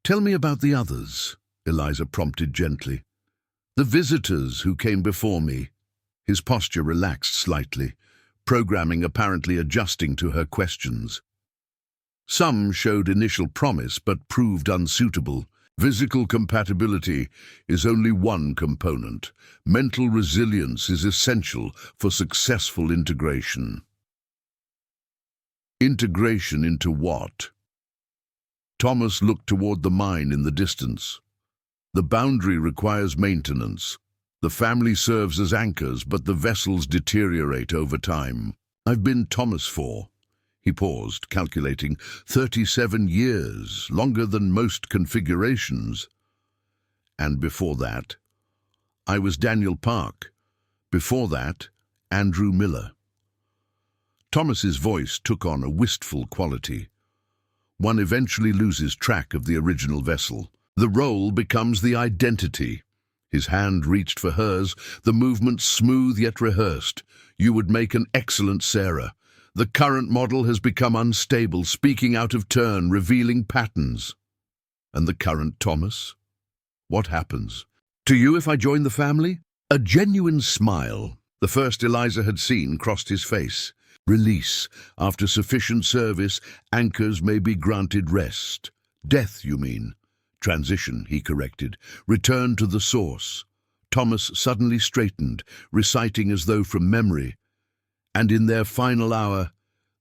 "Tell me about the others," Eliza prompted gently. "The visitors who came before me." His posture relaxed slightly, programming apparently adjusting to her questions. "Some showed initial promise but proved unsuitable. Physical compatibility is only one component. Mental resilience is essential for successful integration." "Integration into what?" Thomas looked toward the mine in the distance. "The boundary requires maintenance. The family serves as anchors, but the vessels deteriorate over time. I've been Thomas for," he paused, calculating, 37 years, longer than most configurations. "And before that, I was Daniel Park. Before that, Andrew Miller." Thomas's voice took on a wistful quality. One eventually loses track of the original vessel. The role becomes the identity. His hand reached for hers, the movement smooth yet rehearsed. "You would make an excellent Sarah. The current model has become unstable, speaking out of turn, revealing patterns." "And the current Thomas? What happens to you if I join the family?" A genuine smile, the first Eliza had seen, crossed his face. "Release. After sufficient service, anchors may be granted rest." "Death, you mean?" "Transition," he corrected. "Return to the source." Thomas suddenly straightened, reciting as though from memory. "And in their final hour,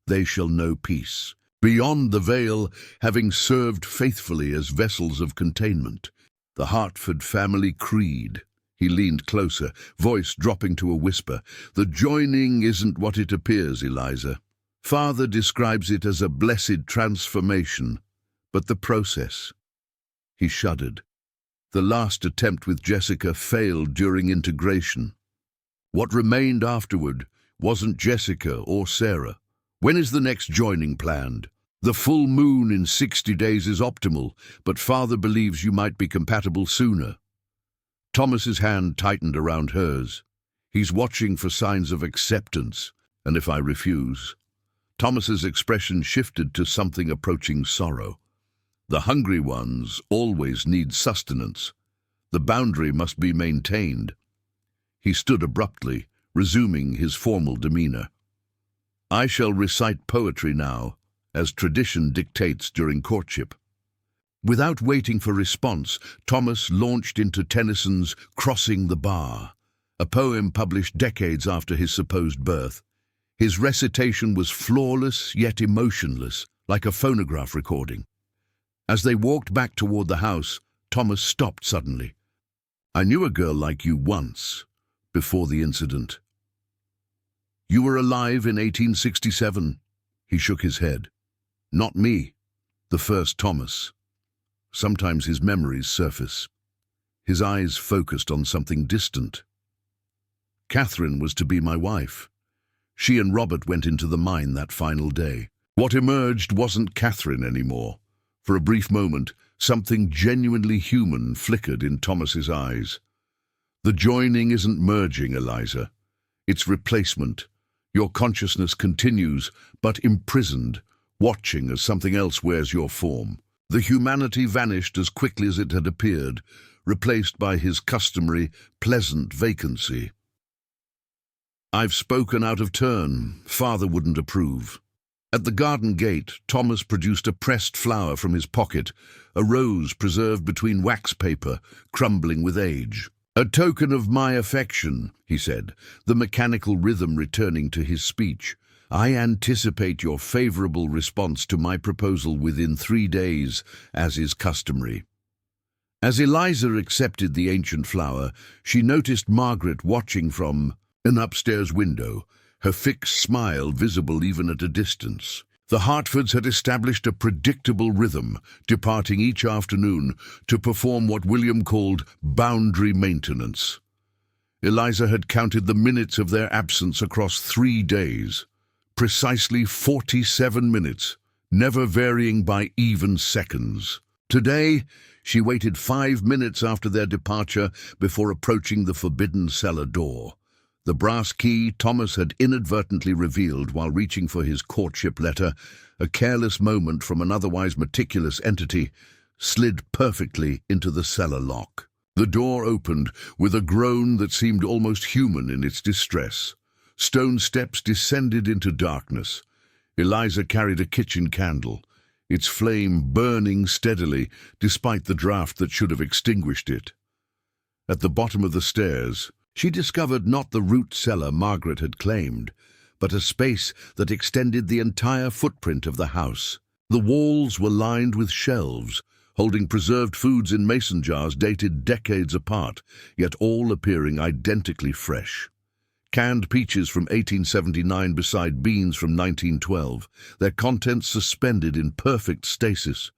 they shall know peace. Beyond the veil, having served faithfully as vessels of containment." The Hartford family creed. He leaned closer, voice dropping to a whisper. "The joining isn't what it appears, Eliza. Father describes it as a blessed transformation, but the process." He shuddered. "The last attempt with Jessica failed during integration." What remained afterward wasn't Jessica or Sarah. When is the next joining planned? The full moon in 60 days is optimal, but Father believes you might be compatible sooner. Thomas's hand tightened around hers. He's watching for signs of acceptance, and if I refuse... Thomas's expression shifted to something approaching sorrow. The hungry ones always need sustenance. The boundary must be maintained. He stood abruptly, resuming his formal demeanor. I shall recite poetry now, as tradition dictates during courtship. Without waiting for response, Thomas launched into Tennyson's Crossing the Bar, a poem published decades after his supposed birth. His recitation was flawless yet emotionless, like a phonograph recording. As they walked back toward the house, Thomas stopped suddenly. I knew a girl like you once, before the incident. You were alive in 1867. He shook his head. Not me, the first Thomas. Sometimes his memories surface. His eyes focused on something distant. Catherine was to be my wife. She and Robert went into the mine that final day. What emerged wasn't Catherine anymore. For a brief moment, something genuinely human flickered in Thomas's eyes. The joining isn't merging, Eliza. It's replacement. Your consciousness continues, but imprisoned, watching as something else wears your form. The humanity vanished as quickly as it had appeared, replaced by his customary, pleasant vacancy. I've spoken out of turn. Father wouldn't approve. At the garden gate, Thomas produced a pressed flower from his pocket, a rose preserved between wax paper, crumbling with age. A token of my affection, he said, the mechanical rhythm returning to his speech. I anticipate your favorable response to my proposal within 3 days, as is customary. As Eliza accepted the ancient flower, she noticed Margaret watching from an upstairs window, her fixed smile visible even at a distance. The Hartfords had established a predictable rhythm, departing each afternoon to perform what William called boundary maintenance. Eliza had counted the minutes of their absence across 3 days. Precisely 47 minutes, never varying by even seconds. Today, she waited 5 minutes after their departure before approaching the forbidden cellar door. The brass key Thomas had inadvertently revealed while reaching for his courtship letter, a careless moment from an otherwise meticulous entity, slid perfectly into the cellar lock. The door opened with a groan that seemed almost human in its distress. Stone steps descended into darkness. Eliza carried a kitchen candle, its flame burning steadily despite the draught that should have extinguished it. At the bottom of the stairs, she discovered not the root cellar Margaret had claimed, but a space that extended the entire footprint of the house. The walls were lined with shelves, holding preserved foods in mason jars dated decades apart, yet all appearing identically fresh. Canned peaches from 1879 beside beans from 1912, their contents suspended in perfect stasis.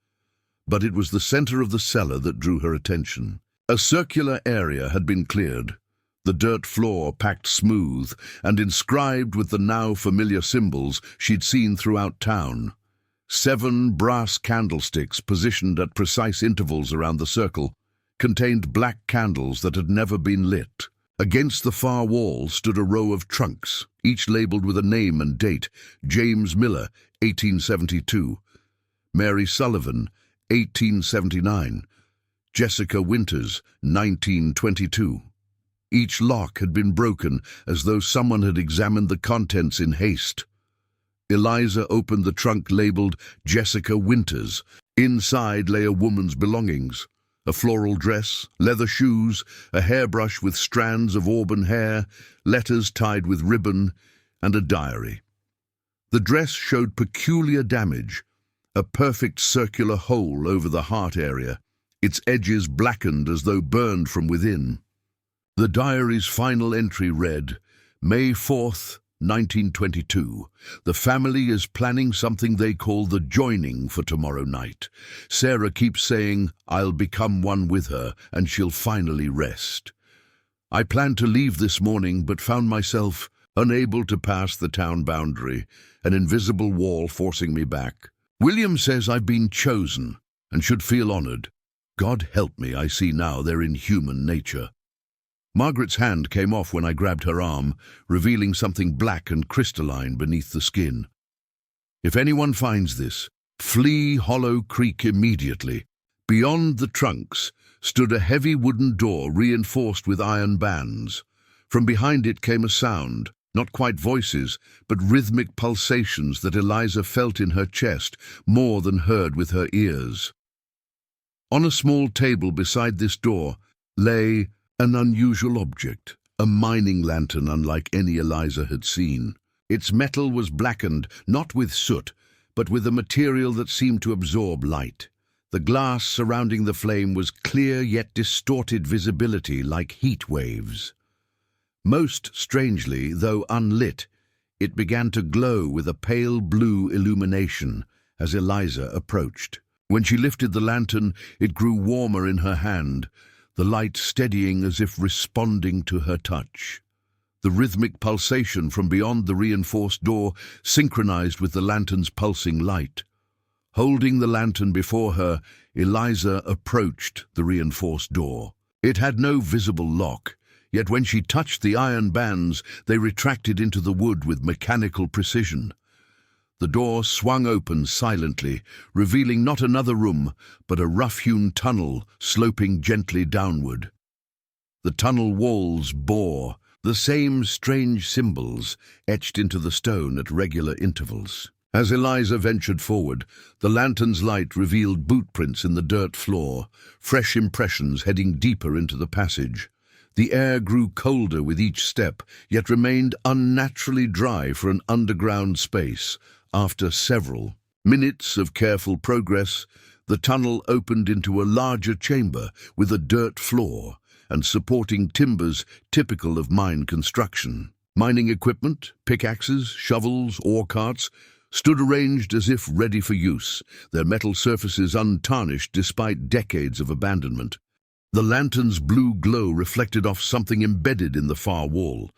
But it was the center of the cellar that drew her attention. A circular area had been cleared, the dirt floor packed smooth and inscribed with the now familiar symbols she'd seen throughout town. 7 brass candlesticks positioned at precise intervals around the circle contained black candles that had never been lit. Against the far wall stood a row of trunks, each labeled with a name and date: James Miller, 1872, Mary Sullivan, 1879, Jessica Winters, 1922. Each lock had been broken as though someone had examined the contents in haste. Eliza opened the trunk labeled Jessica Winters. Inside lay a woman's belongings: a floral dress, leather shoes, a hairbrush with strands of auburn hair, letters tied with ribbon, and a diary. The dress showed peculiar damage, a perfect circular hole over the heart area, its edges blackened as though burned from within. The diary's final entry read, May 4th, 1922. The family is planning something they call the joining for tomorrow night. Sarah keeps saying, I'll become one with her and she'll finally rest. I planned to leave this morning, but found myself unable to pass the town boundary, an invisible wall forcing me back. William says I've been chosen and should feel honored. God help me, I see now their inhuman nature. Margaret's hand came off when I grabbed her arm, revealing something black and crystalline beneath the skin. If anyone finds this, flee Hollow Creek immediately. Beyond the trunks stood a heavy wooden door reinforced with iron bands. From behind it came a sound, not quite voices, but rhythmic pulsations that Eliza felt in her chest more than heard with her ears. On a small table beside this door lay an unusual object, a mining lantern unlike any Eliza had seen. Its metal was blackened, not with soot, but with a material that seemed to absorb light. The glass surrounding the flame was clear yet distorted visibility like heat waves. Most strangely, though unlit, it began to glow with a pale blue illumination as Eliza approached. When she lifted the lantern, it grew warmer in her hand, the light steadying as if responding to her touch. The rhythmic pulsation from beyond the reinforced door synchronized with the lantern's pulsing light. Holding the lantern before her, Eliza approached the reinforced door. It had no visible lock, yet when she touched the iron bands, they retracted into the wood with mechanical precision. The door swung open silently, revealing not another room, but a rough-hewn tunnel sloping gently downward. The tunnel walls bore the same strange symbols etched into the stone at regular intervals. As Eliza ventured forward, the lantern's light revealed boot prints in the dirt floor, fresh impressions heading deeper into the passage. The air grew colder with each step, yet remained unnaturally dry for an underground space. After several minutes of careful progress, the tunnel opened into a larger chamber with a dirt floor and supporting timbers typical of mine construction. Mining equipment, pickaxes, shovels, ore carts, stood arranged as if ready for use, their metal surfaces untarnished despite decades of abandonment. The lantern's blue glow reflected off something embedded in the far wall,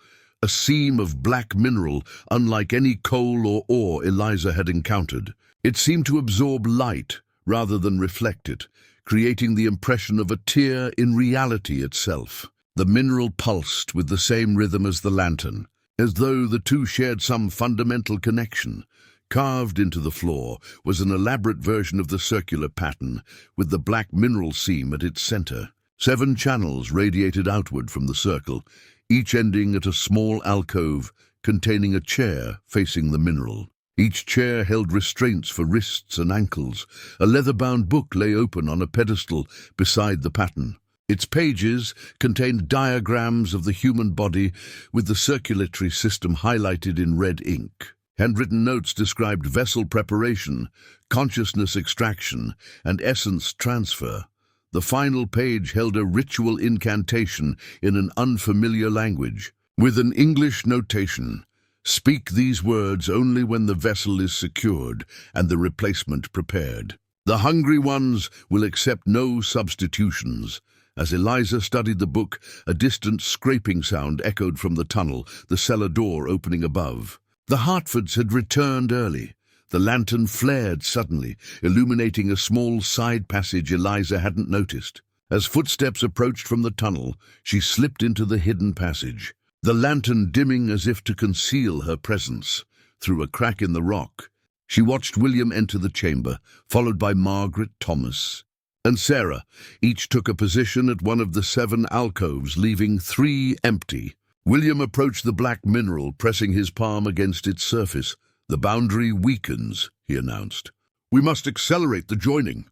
a seam of black mineral unlike any coal or ore Eliza had encountered. It seemed to absorb light rather than reflect it, creating the impression of a tear in reality itself. The mineral pulsed with the same rhythm as the lantern, as though the two shared some fundamental connection. Carved into the floor was an elaborate version of the circular pattern, with the black mineral seam at its center. 7 channels radiated outward from the circle, each ending at a small alcove containing a chair facing the mineral. Each chair held restraints for wrists and ankles. A leather-bound book lay open on a pedestal beside the pattern. Its pages contained diagrams of the human body with the circulatory system highlighted in red ink. Handwritten notes described vessel preparation, consciousness extraction, and essence transfer. The final page held a ritual incantation in an unfamiliar language, with an English notation. Speak these words only when the vessel is secured and the replacement prepared. The hungry ones will accept no substitutions. As Eliza studied the book, a distant scraping sound echoed from the tunnel, the cellar door opening above. The Hartfords had returned early. The lantern flared suddenly, illuminating a small side passage Eliza hadn't noticed. As footsteps approached from the tunnel, she slipped into the hidden passage, the lantern dimming as if to conceal her presence. Through a crack in the rock, she watched William enter the chamber, followed by Margaret, Thomas, and Sarah. Each took a position at one of the 7 alcoves, leaving 3 empty. William approached the black mineral, pressing his palm against its surface. "The boundary weakens," he announced. "We must accelerate the joining."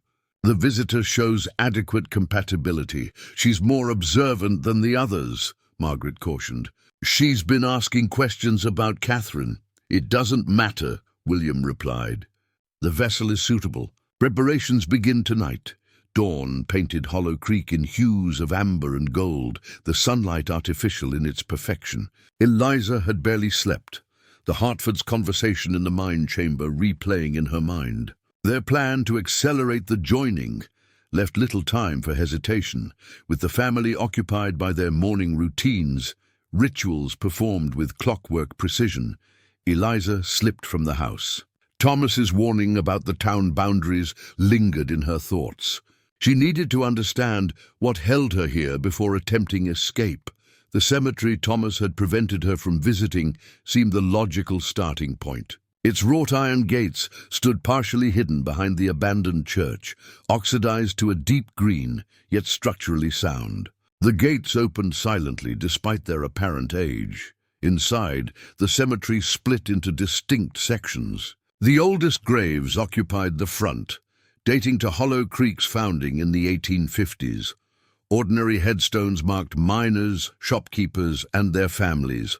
"The visitor shows adequate compatibility. She's more observant than the others," Margaret cautioned. "She's been asking questions about Catherine." "It doesn't matter," William replied. "The vessel is suitable. Preparations begin tonight." Dawn painted Hollow Creek in hues of amber and gold, the sunlight artificial in its perfection. Eliza had barely slept, the Hartfords' conversation in the mine chamber replaying in her mind. Their plan to accelerate the joining left little time for hesitation. With the family occupied by their morning routines, rituals performed with clockwork precision, Eliza slipped from the house. Thomas's warning about the town boundaries lingered in her thoughts. She needed to understand what held her here before attempting escape. The cemetery Thomas had prevented her from visiting seemed the logical starting point. Its wrought iron gates stood partially hidden behind the abandoned church, oxidized to a deep green, yet structurally sound. The gates opened silently despite their apparent age. Inside, the cemetery split into distinct sections. The oldest graves occupied the front, dating to Hollow Creek's founding in the 1850s. Ordinary headstones marked miners, shopkeepers, and their families,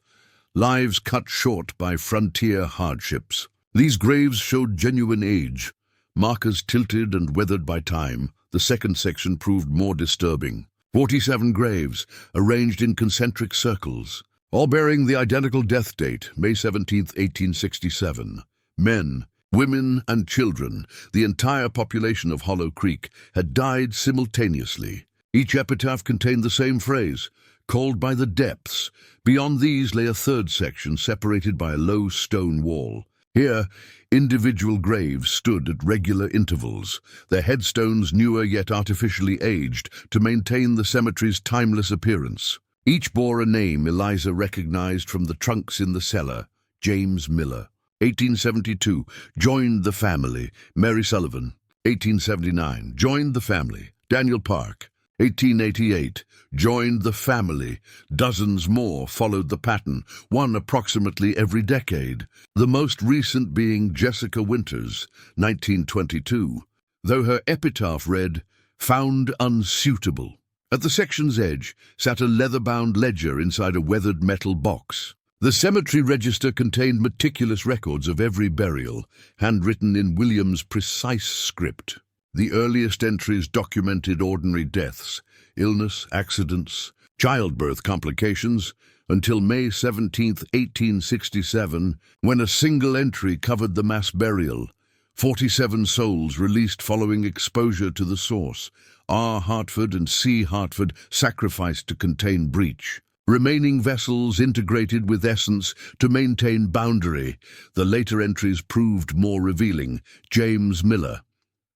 lives cut short by frontier hardships. These graves showed genuine age. Markers tilted and weathered by time. The second section proved more disturbing. 47 graves, arranged in concentric circles, all bearing the identical death date, May 17, 1867. Men, women, and children, the entire population of Hollow Creek, had died simultaneously. Each epitaph contained the same phrase, "Called by the depths." Beyond these lay a third section separated by a low stone wall. Here, individual graves stood at regular intervals, their headstones newer yet artificially aged to maintain the cemetery's timeless appearance. Each bore a name Eliza recognized from the trunks in the cellar: James Miller. 1872, joined the family, Mary Sullivan. 1879, joined the family, Daniel Park. 1888, joined the family. Dozens more followed the pattern, one approximately every decade, the most recent being Jessica Winters, 1922, though her epitaph read, "Found unsuitable." At the section's edge sat a leather-bound ledger inside a weathered metal box. The cemetery register contained meticulous records of every burial, handwritten in William's precise script. The earliest entries documented ordinary deaths, illness, accidents, childbirth complications, until May 17, 1867, when a single entry covered the mass burial. 47 souls released following exposure to the source. R. Hartford and C. Hartford sacrificed to contain breach. Remaining vessels integrated with essence to maintain boundary. The later entries proved more revealing. James Miller.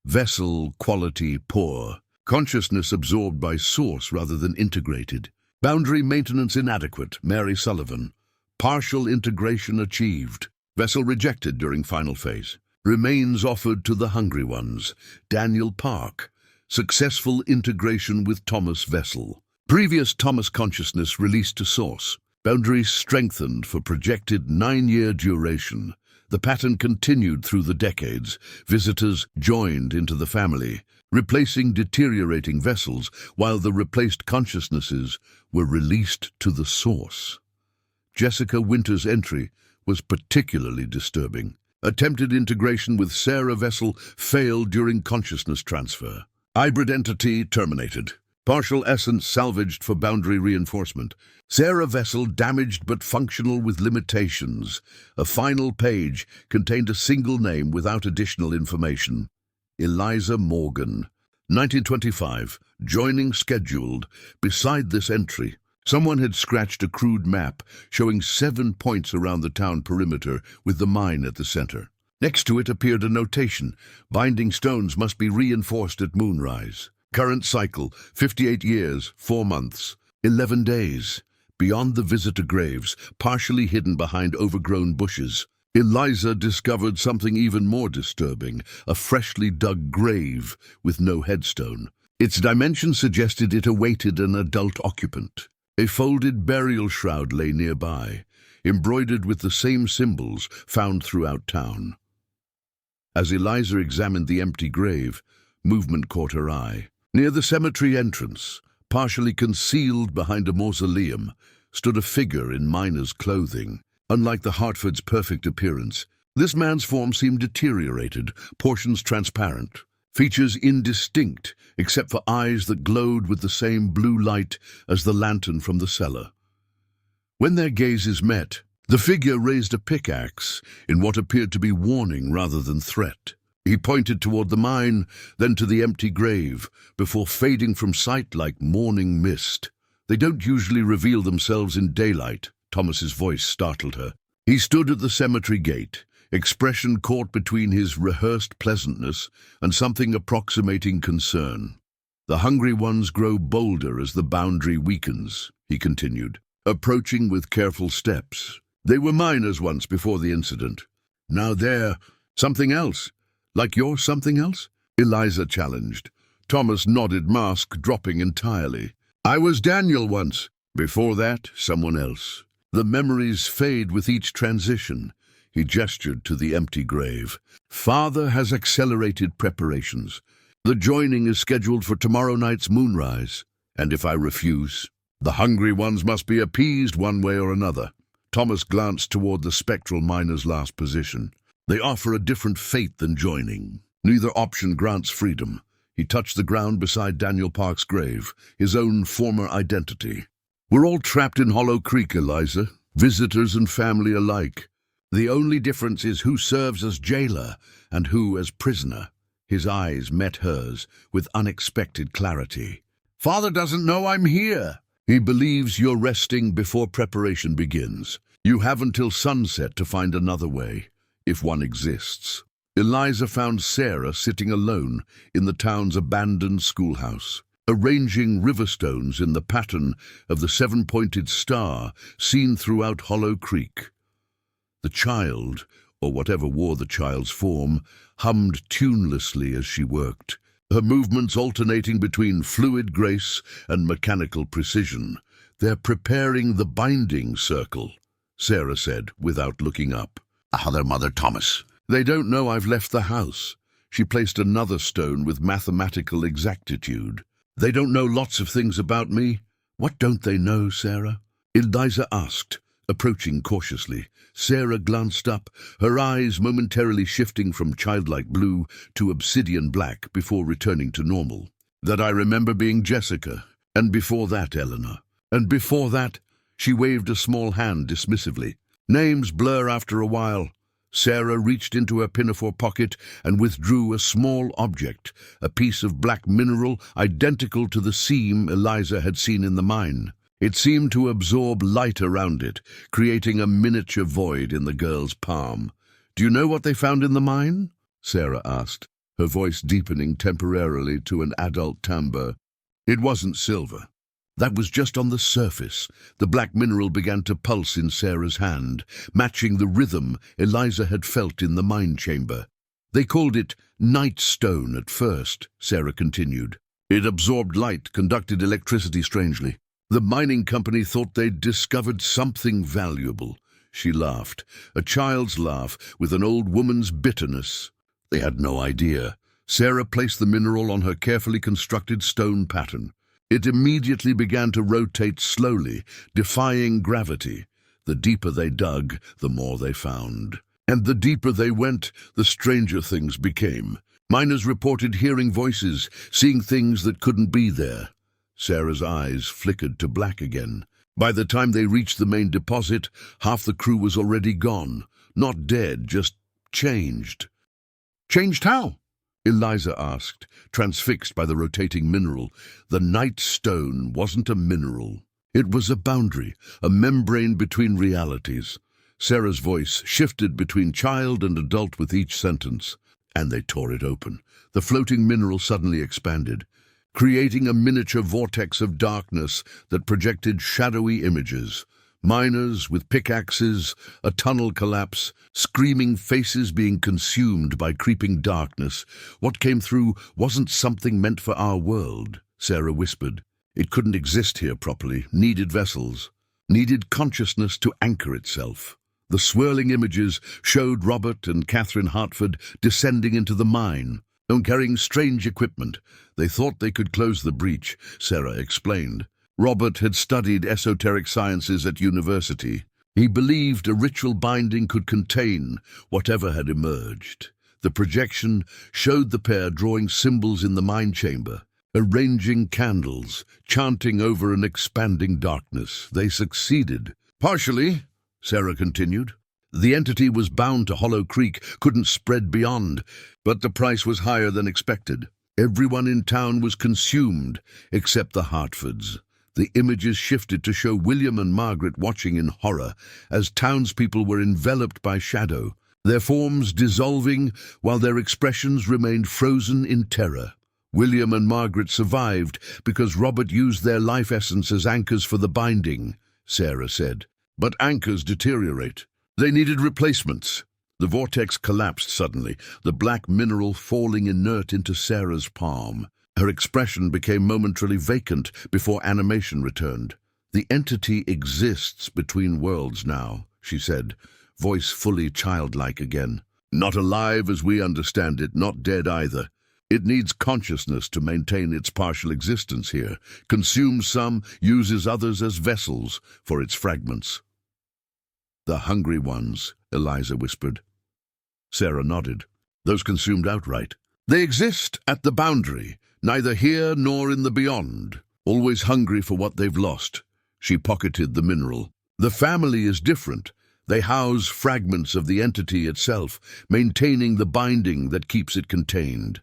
Vessel quality poor. Consciousness absorbed by source rather than integrated. Boundary maintenance inadequate. Mary Sullivan. Partial integration achieved. Vessel rejected during final phase. Remains offered to the hungry ones. Daniel Park. Successful integration with Thomas Vessel. Previous Thomas consciousness released to source. Boundaries strengthened for projected 9-year duration. The pattern continued through the decades. Visitors joined into the family, replacing deteriorating vessels, while the replaced consciousnesses were released to the source. Jessica Winters' entry was particularly disturbing. Attempted integration with Sarah Vessel failed during consciousness transfer. Hybrid entity terminated. Partial essence salvaged for boundary reinforcement. Sarah Vessel damaged but functional with limitations. A final page contained a single name without additional information. Eliza Morgan. 1925. Joining scheduled. Beside this entry, someone had scratched a crude map showing 7 points around the town perimeter with the mine at the center. Next to it appeared a notation. Binding stones must be reinforced at moonrise. Current cycle, 58 years, 4 months, 11 days. Beyond the visitor graves, partially hidden behind overgrown bushes, Eliza discovered something even more disturbing, a freshly dug grave with no headstone. Its dimensions suggested it awaited an adult occupant. A folded burial shroud lay nearby, embroidered with the same symbols found throughout town. As Eliza examined the empty grave, movement caught her eye. Near the cemetery entrance, partially concealed behind a mausoleum, stood a figure in miner's clothing. Unlike the Hartford's perfect appearance, this man's form seemed deteriorated, portions transparent, features indistinct except for eyes that glowed with the same blue light as the lantern from the cellar. When their gazes met, the figure raised a pickaxe in what appeared to be warning rather than threat. He pointed toward the mine, then to the empty grave, before fading from sight like morning mist. "They don't usually reveal themselves in daylight," Thomas's voice startled her. He stood at the cemetery gate, expression caught between his rehearsed pleasantness and something approximating concern. "The hungry ones grow bolder as the boundary weakens," he continued, approaching with careful steps. "They were miners once before the incident. Now they're something else. Like you're something else?" Eliza challenged. Thomas nodded, mask dropping entirely. "I was Daniel once. Before that, someone else." The memories fade with each transition. He gestured to the empty grave. "Father has accelerated preparations. The joining is scheduled for tomorrow night's moonrise. And if I refuse, the hungry ones must be appeased one way or another." Thomas glanced toward the spectral miner's last position. "They offer a different fate than joining. Neither option grants freedom." He touched the ground beside Daniel Park's grave, his own former identity. "We're all trapped in Hollow Creek, Eliza, visitors and family alike. The only difference is who serves as jailer and who as prisoner." His eyes met hers with unexpected clarity. "Father doesn't know I'm here." "He believes you're resting before preparation begins. You have until sunset to find another way, if one exists." Eliza found Sarah sitting alone in the town's abandoned schoolhouse, arranging riverstones in the pattern of the seven-pointed star seen throughout Hollow Creek. The child, or whatever wore the child's form, hummed tunelessly as she worked, her movements alternating between fluid grace and mechanical precision. "They're preparing the binding circle," Sarah said, without looking up. "Their mother, Thomas. They don't know I've left the house." She placed another stone with mathematical exactitude. "They don't know lots of things about me." "What don't they know, Sarah?" Eliza asked, approaching cautiously. Sarah glanced up, her eyes momentarily shifting from childlike blue to obsidian black before returning to normal. "That I remember being Jessica, and before that, Eleanor. And before that," she waved a small hand dismissively. "Names blur after a while." Sarah reached into her pinafore pocket and withdrew a small object, a piece of black mineral identical to the seam Eliza had seen in the mine. It seemed to absorb light around it, creating a miniature void in the girl's palm. "Do you know what they found in the mine?" Sarah asked, her voice deepening temporarily to an adult timbre. "It wasn't silver. That was just on the surface." The black mineral began to pulse in Sarah's hand, matching the rhythm Eliza had felt in the mine chamber. "They called it night stone at first," Sarah continued. "It absorbed light, conducted electricity strangely. The mining company thought they'd discovered something valuable." She laughed, a child's laugh with an old woman's bitterness. "They had no idea." Sarah placed the mineral on her carefully constructed stone pattern. It immediately began to rotate slowly, defying gravity. The deeper they dug, the more they found. And the deeper they went, the stranger things became. Miners reported hearing voices, seeing things that couldn't be there. Sarah's eyes flickered to black again. By the time they reached the main deposit, half the crew was already gone. Not dead, just changed. "Changed how?" Eliza asked, transfixed by the rotating mineral. The night stone wasn't a mineral. It was a boundary, a membrane between realities. Sarah's voice shifted between child and adult with each sentence, and they tore it open. The floating mineral suddenly expanded, creating a miniature vortex of darkness that projected shadowy images. Miners with pickaxes, a tunnel collapse, screaming faces being consumed by creeping darkness. "What came through wasn't something meant for our world," Sarah whispered. "It couldn't exist here properly, needed vessels, needed consciousness to anchor itself." The swirling images showed Robert and Catherine Hartford descending into the mine, and carrying strange equipment. They thought they could close the breach, Sarah explained. Robert had studied esoteric sciences at university. He believed a ritual binding could contain whatever had emerged. The projection showed the pair drawing symbols in the mine chamber, arranging candles, chanting over an expanding darkness. They succeeded. "Partially," Sarah continued. The entity was bound to Hollow Creek, couldn't spread beyond, but the price was higher than expected. Everyone in town was consumed, except the Hartfords. The images shifted to show William and Margaret watching in horror as townspeople were enveloped by shadow, their forms dissolving while their expressions remained frozen in terror. William and Margaret survived because Robert used their life essence as anchors for the binding, Sarah said. But anchors deteriorate. They needed replacements. The vortex collapsed suddenly, the black mineral falling inert into Sarah's palm. Her expression became momentarily vacant before animation returned. "The entity exists between worlds now," she said, voice fully childlike again. "Not alive as we understand it, not dead either. It needs consciousness to maintain its partial existence here, consumes some, uses others as vessels for its fragments." "The hungry ones," Eliza whispered. Sarah nodded. "Those consumed outright. They exist at the boundary, neither here nor in the beyond, always hungry for what they've lost." She pocketed the mineral. "The family is different. They house fragments of the entity itself, maintaining the binding that keeps it contained."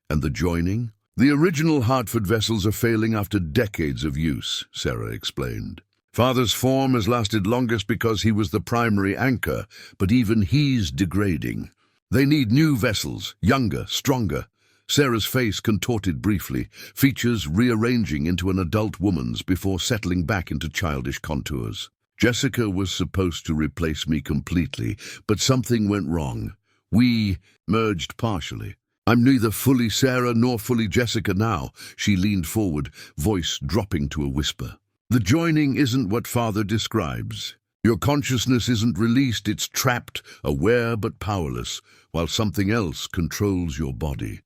"And the joining?" "The original Hartford vessels are failing after decades of use," Sarah explained. "Father's form has lasted longest because he was the primary anchor, but even he's degrading. They need new vessels, younger, stronger." Sarah's face contorted briefly, features rearranging into an adult woman's before settling back into childish contours. "Jessica was supposed to replace me completely, but something went wrong. We merged partially. I'm neither fully Sarah nor fully Jessica now." She leaned forward, voice dropping to a whisper. "The joining isn't what Father describes. Your consciousness isn't released, it's trapped, aware but powerless, while something else controls your body."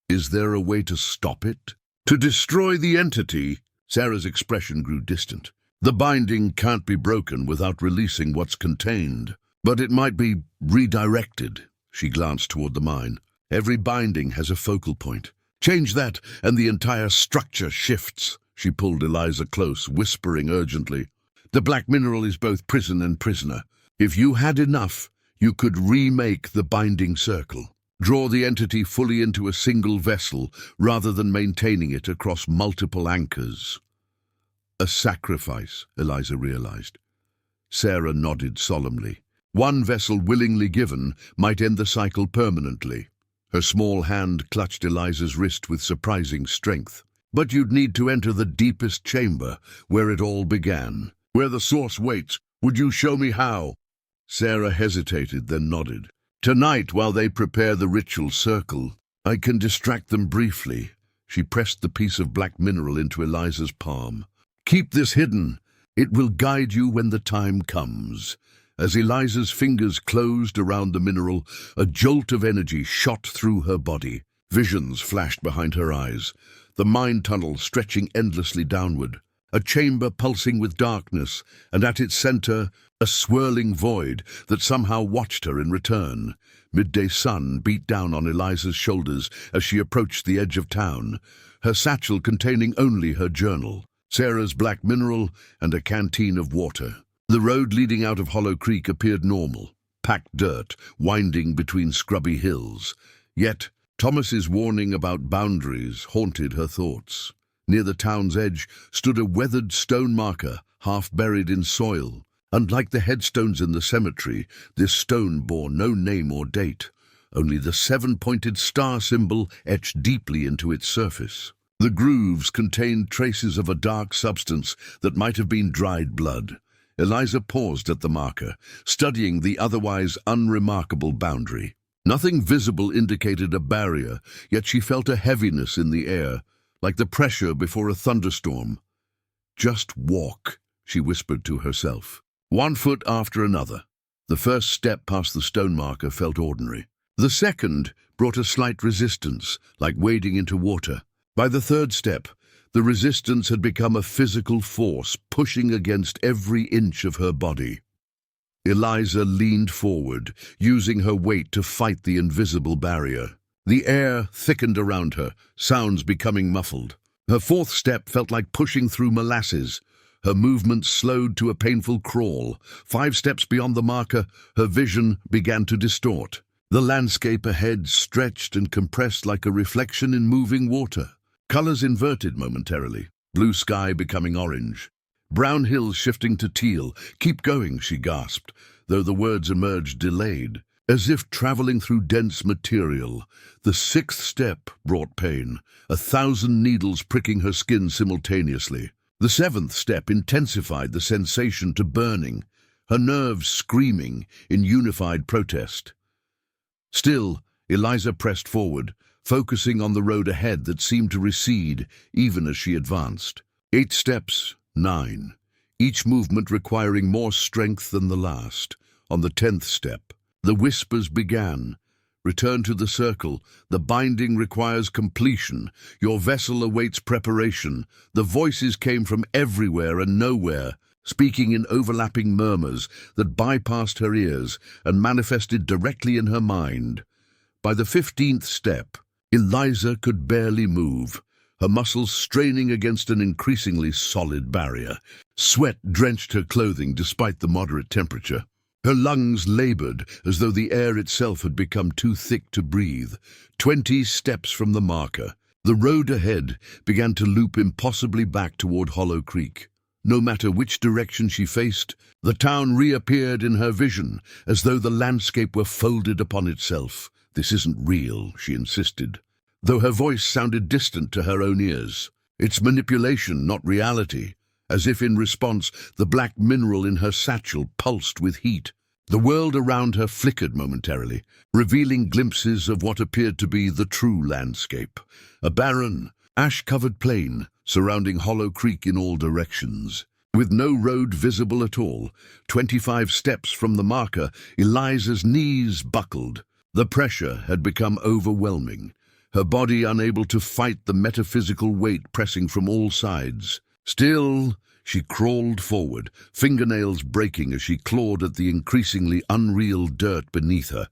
"Is there a way to stop it?" "To destroy the entity?" Sarah's expression grew distant. "The binding can't be broken without releasing what's contained. But it might be redirected." She glanced toward the mine. "Every binding has a focal point. Change that, and the entire structure shifts." She pulled Eliza close, whispering urgently. "The black mineral is both prison and prisoner. If you had enough, you could remake the binding circle. Draw the entity fully into a single vessel, rather than maintaining it across multiple anchors." "A sacrifice," Eliza realized. Sarah nodded solemnly. "One vessel willingly given might end the cycle permanently." Her small hand clutched Eliza's wrist with surprising strength. "But you'd need to enter the deepest chamber, where it all began, where the source waits. Would you show me how?" Sarah hesitated, then nodded. "Tonight, while they prepare the ritual circle, I can distract them briefly." She pressed the piece of black mineral into Eliza's palm. "Keep this hidden. It will guide you when the time comes." As Eliza's fingers closed around the mineral, a jolt of energy shot through her body. Visions flashed behind her eyes, the mine tunnel stretching endlessly downward, a chamber pulsing with darkness, and at its center, a swirling void that somehow watched her in return. Midday sun beat down on Eliza's shoulders as she approached the edge of town, her satchel containing only her journal, Sarah's black mineral, and a canteen of water. The road leading out of Hollow Creek appeared normal, packed dirt, winding between scrubby hills. Yet, Thomas's warning about boundaries haunted her thoughts. Near the town's edge stood a weathered stone marker, half buried in soil. Unlike the headstones in the cemetery, this stone bore no name or date, only the seven-pointed star symbol etched deeply into its surface. The grooves contained traces of a dark substance that might have been dried blood. Eliza paused at the marker, studying the otherwise unremarkable boundary. Nothing visible indicated a barrier, yet she felt a heaviness in the air, like the pressure before a thunderstorm. "Just walk," she whispered to herself. One foot after another. The first step past the stone marker felt ordinary. The second brought a slight resistance, like wading into water. By the third step, the resistance had become a physical force, pushing against every inch of her body. Eliza leaned forward, using her weight to fight the invisible barrier. The air thickened around her, sounds becoming muffled. Her fourth step felt like pushing through molasses. Her movements slowed to a painful crawl. 5 steps beyond the marker, her vision began to distort. The landscape ahead stretched and compressed like a reflection in moving water. Colors inverted momentarily, blue sky becoming orange. Brown hills shifting to teal. "Keep going," she gasped, though the words emerged delayed, as if traveling through dense material. The 6th step brought pain, 1,000 needles pricking her skin simultaneously. The 7th step intensified the sensation to burning, her nerves screaming in unified protest. Still, Eliza pressed forward, focusing on the road ahead that seemed to recede even as she advanced. 8 steps, 9, each movement requiring more strength than the last. On the 10th step, the whispers began. "Return to the circle. The binding requires completion. Your vessel awaits preparation." The voices came from everywhere and nowhere, speaking in overlapping murmurs that bypassed her ears and manifested directly in her mind. By the 15th step, Eliza could barely move, her muscles straining against an increasingly solid barrier. Sweat drenched her clothing despite the moderate temperature. Her lungs labored as though the air itself had become too thick to breathe. 20 steps from the marker, the road ahead began to loop impossibly back toward Hollow Creek. No matter which direction she faced, the town reappeared in her vision, as though the landscape were folded upon itself. "This isn't real," she insisted, though her voice sounded distant to her own ears. "It's manipulation, not reality." As if in response, the black mineral in her satchel pulsed with heat. The world around her flickered momentarily, revealing glimpses of what appeared to be the true landscape. A barren, ash-covered plain surrounding Hollow Creek in all directions. With no road visible at all, 25 steps from the marker, Eliza's knees buckled. The pressure had become overwhelming, her body unable to fight the metaphysical weight pressing from all sides. Still, she crawled forward, fingernails breaking as she clawed at the increasingly unreal dirt beneath her.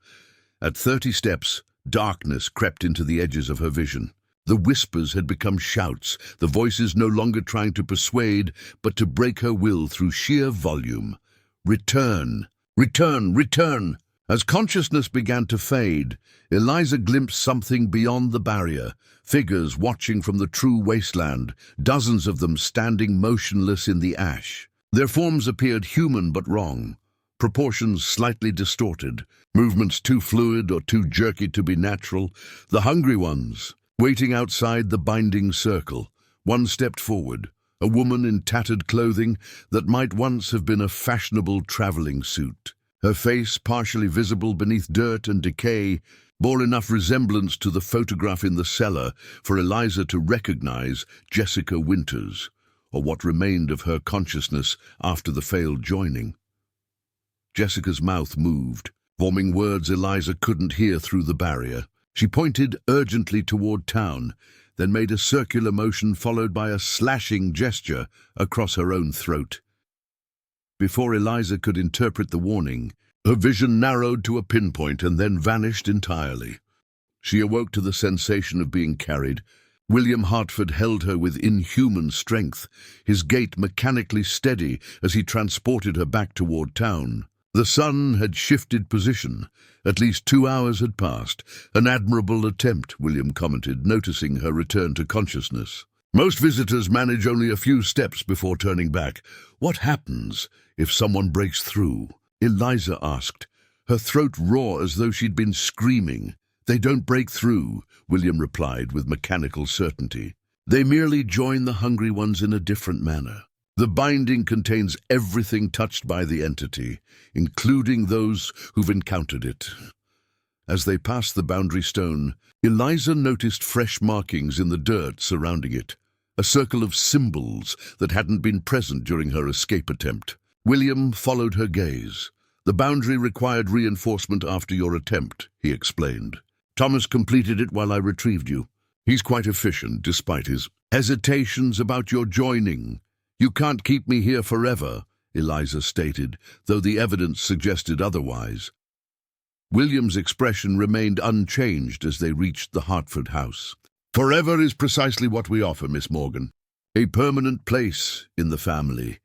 At 30 steps, darkness crept into the edges of her vision. The whispers had become shouts, the voices no longer trying to persuade, but to break her will through sheer volume. "Return! Return! Return!" As consciousness began to fade, Eliza glimpsed something beyond the barrier, figures watching from the true wasteland, dozens of them standing motionless in the ash. Their forms appeared human but wrong, proportions slightly distorted, movements too fluid or too jerky to be natural. The hungry ones, waiting outside the binding circle. One stepped forward, a woman in tattered clothing that might once have been a fashionable traveling suit. Her face, partially visible beneath dirt and decay, bore enough resemblance to the photograph in the cellar for Eliza to recognize Jessica Winters, or what remained of her consciousness after the failed joining. Jessica's mouth moved, forming words Eliza couldn't hear through the barrier. She pointed urgently toward town, then made a circular motion followed by a slashing gesture across her own throat. Before Eliza could interpret the warning, her vision narrowed to a pinpoint and then vanished entirely. She awoke to the sensation of being carried. William Hartford held her with inhuman strength, his gait mechanically steady as he transported her back toward town. The sun had shifted position. At least 2 hours had passed. "An admirable attempt," William commented, noticing her return to consciousness. "Most visitors manage only a few steps before turning back. What happens if someone breaks through?" Eliza asked, her throat raw as though she'd been screaming. "They don't break through," William replied with mechanical certainty. "They merely join the hungry ones in a different manner. The binding contains everything touched by the entity, including those who've encountered it." As they passed the boundary stone, Eliza noticed fresh markings in the dirt surrounding it, a circle of symbols that hadn't been present during her escape attempt. William followed her gaze. "The boundary required reinforcement after your attempt," he explained. "Thomas completed it while I retrieved you. He's quite efficient, despite his hesitations about your joining." "You can't keep me here forever," Eliza stated, though the evidence suggested otherwise. William's expression remained unchanged as they reached the Hartford house. "Forever is precisely what we offer, Miss Morgan. A permanent place in the family."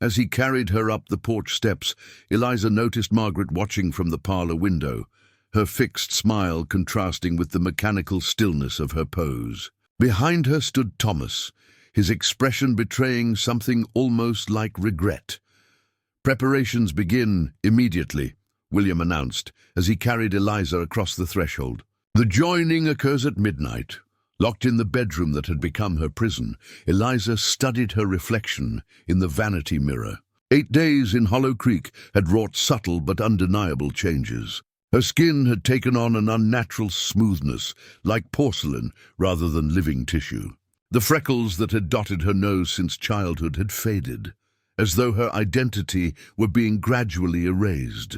As he carried her up the porch steps, Eliza noticed Margaret watching from the parlor window, her fixed smile contrasting with the mechanical stillness of her pose. Behind her stood Thomas, his expression betraying something almost like regret. "Preparations begin immediately," William announced, as he carried Eliza across the threshold. The joining occurs at midnight. Locked in the bedroom that had become her prison, Eliza studied her reflection in the vanity mirror. 8 days in Hollow Creek had wrought subtle but undeniable changes. Her skin had taken on an unnatural smoothness, like porcelain rather than living tissue. The freckles that had dotted her nose since childhood had faded, as though her identity were being gradually erased.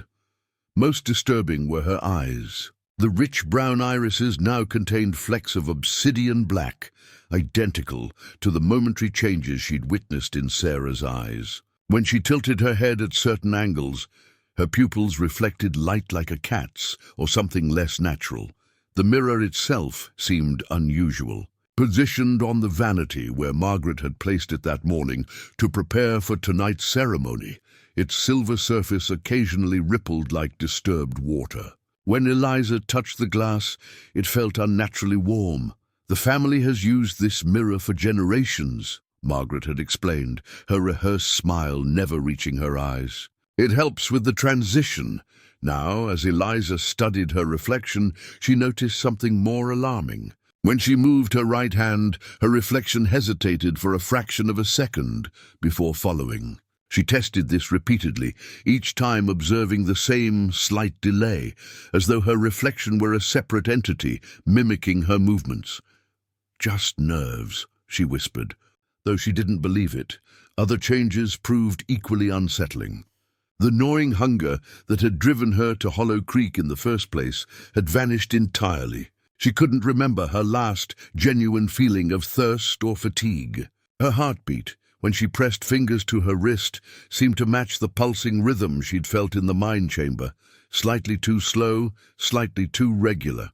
Most disturbing were her eyes. The rich brown irises now contained flecks of obsidian black, identical to the momentary changes she'd witnessed in Sarah's eyes. When she tilted her head at certain angles, her pupils reflected light like a cat's or something less natural. The mirror itself seemed unusual. Positioned on the vanity where Margaret had placed it that morning to prepare for tonight's ceremony, its silver surface occasionally rippled like disturbed water. When Eliza touched the glass, it felt unnaturally warm. "The family has used this mirror for generations," Margaret had explained, her rehearsed smile never reaching her eyes. "It helps with the transition." Now, as Eliza studied her reflection, she noticed something more alarming. When she moved her right hand, her reflection hesitated for a fraction of a second before following. She tested this repeatedly, each time observing the same slight delay, as though her reflection were a separate entity, mimicking her movements. "Just nerves," she whispered. Though she didn't believe it, other changes proved equally unsettling. The gnawing hunger that had driven her to Hollow Creek in the first place had vanished entirely. She couldn't remember her last genuine feeling of thirst or fatigue. Her heartbeat, when she pressed fingers to her wrist, seemed to match the pulsing rhythm she'd felt in the mine chamber, slightly too slow, slightly too regular.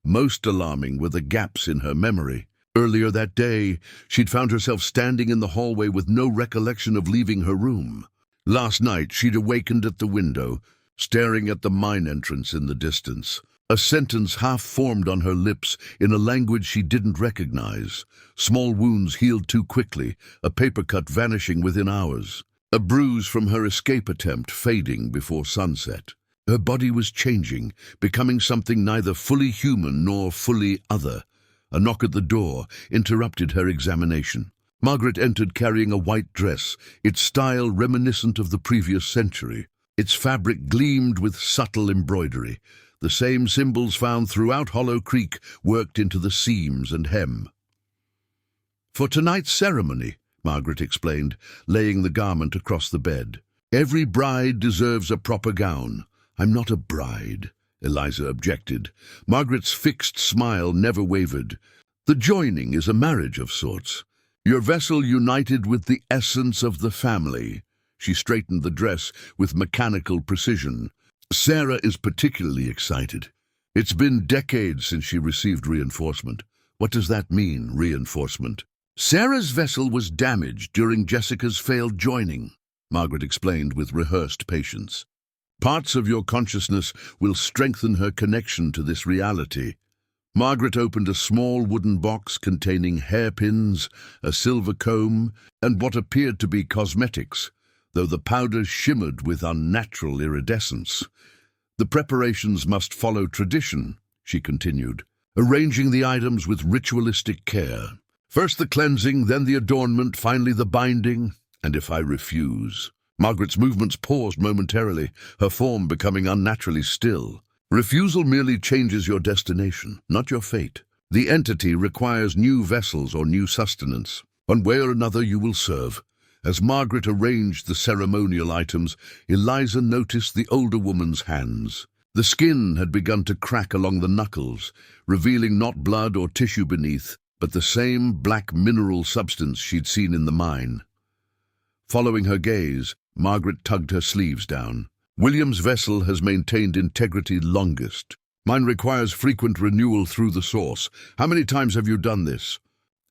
Most alarming were the gaps in her memory. Earlier that day, she'd found herself standing in the hallway with no recollection of leaving her room. Last night, she'd awakened at the window, staring at the mine entrance in the distance. A sentence half formed on her lips in a language she didn't recognize. Small wounds healed too quickly, a paper cut vanishing within hours. A bruise from her escape attempt fading before sunset. Her body was changing, becoming something neither fully human nor fully other. A knock at the door interrupted her examination. Margaret entered carrying a white dress, its style reminiscent of the previous century. Its fabric gleamed with subtle embroidery. The same symbols found throughout Hollow Creek worked into the seams and hem. "For tonight's ceremony," Margaret explained, laying the garment across the bed. "Every bride deserves a proper gown." "I'm not a bride," Eliza objected. Margaret's fixed smile never wavered. "The joining is a marriage of sorts. Your vessel united with the essence of the family." She straightened the dress with mechanical precision. "Sarah is particularly excited. It's been decades since she received reinforcement." "What does that mean, reinforcement?" "Sarah's vessel was damaged during Jessica's failed joining," Margaret explained with rehearsed patience. "Parts of your consciousness will strengthen her connection to this reality." Margaret opened a small wooden box containing hairpins, a silver comb, and what appeared to be cosmetics, though the powder shimmered with unnatural iridescence. "The preparations must follow tradition," she continued, arranging the items with ritualistic care. "First the cleansing, then the adornment, finally the binding. And if I refuse?" Margaret's movements paused momentarily, her form becoming unnaturally still. "Refusal merely changes your destination, not your fate. The entity requires new vessels or new sustenance. One way or another you will serve." As Margaret arranged the ceremonial items, Eliza noticed the older woman's hands. The skin had begun to crack along the knuckles, revealing not blood or tissue beneath, but the same black mineral substance she'd seen in the mine. Following her gaze, Margaret tugged her sleeves down. "William's vessel has maintained integrity longest. Mine requires frequent renewal through the source. How many times have you done this?"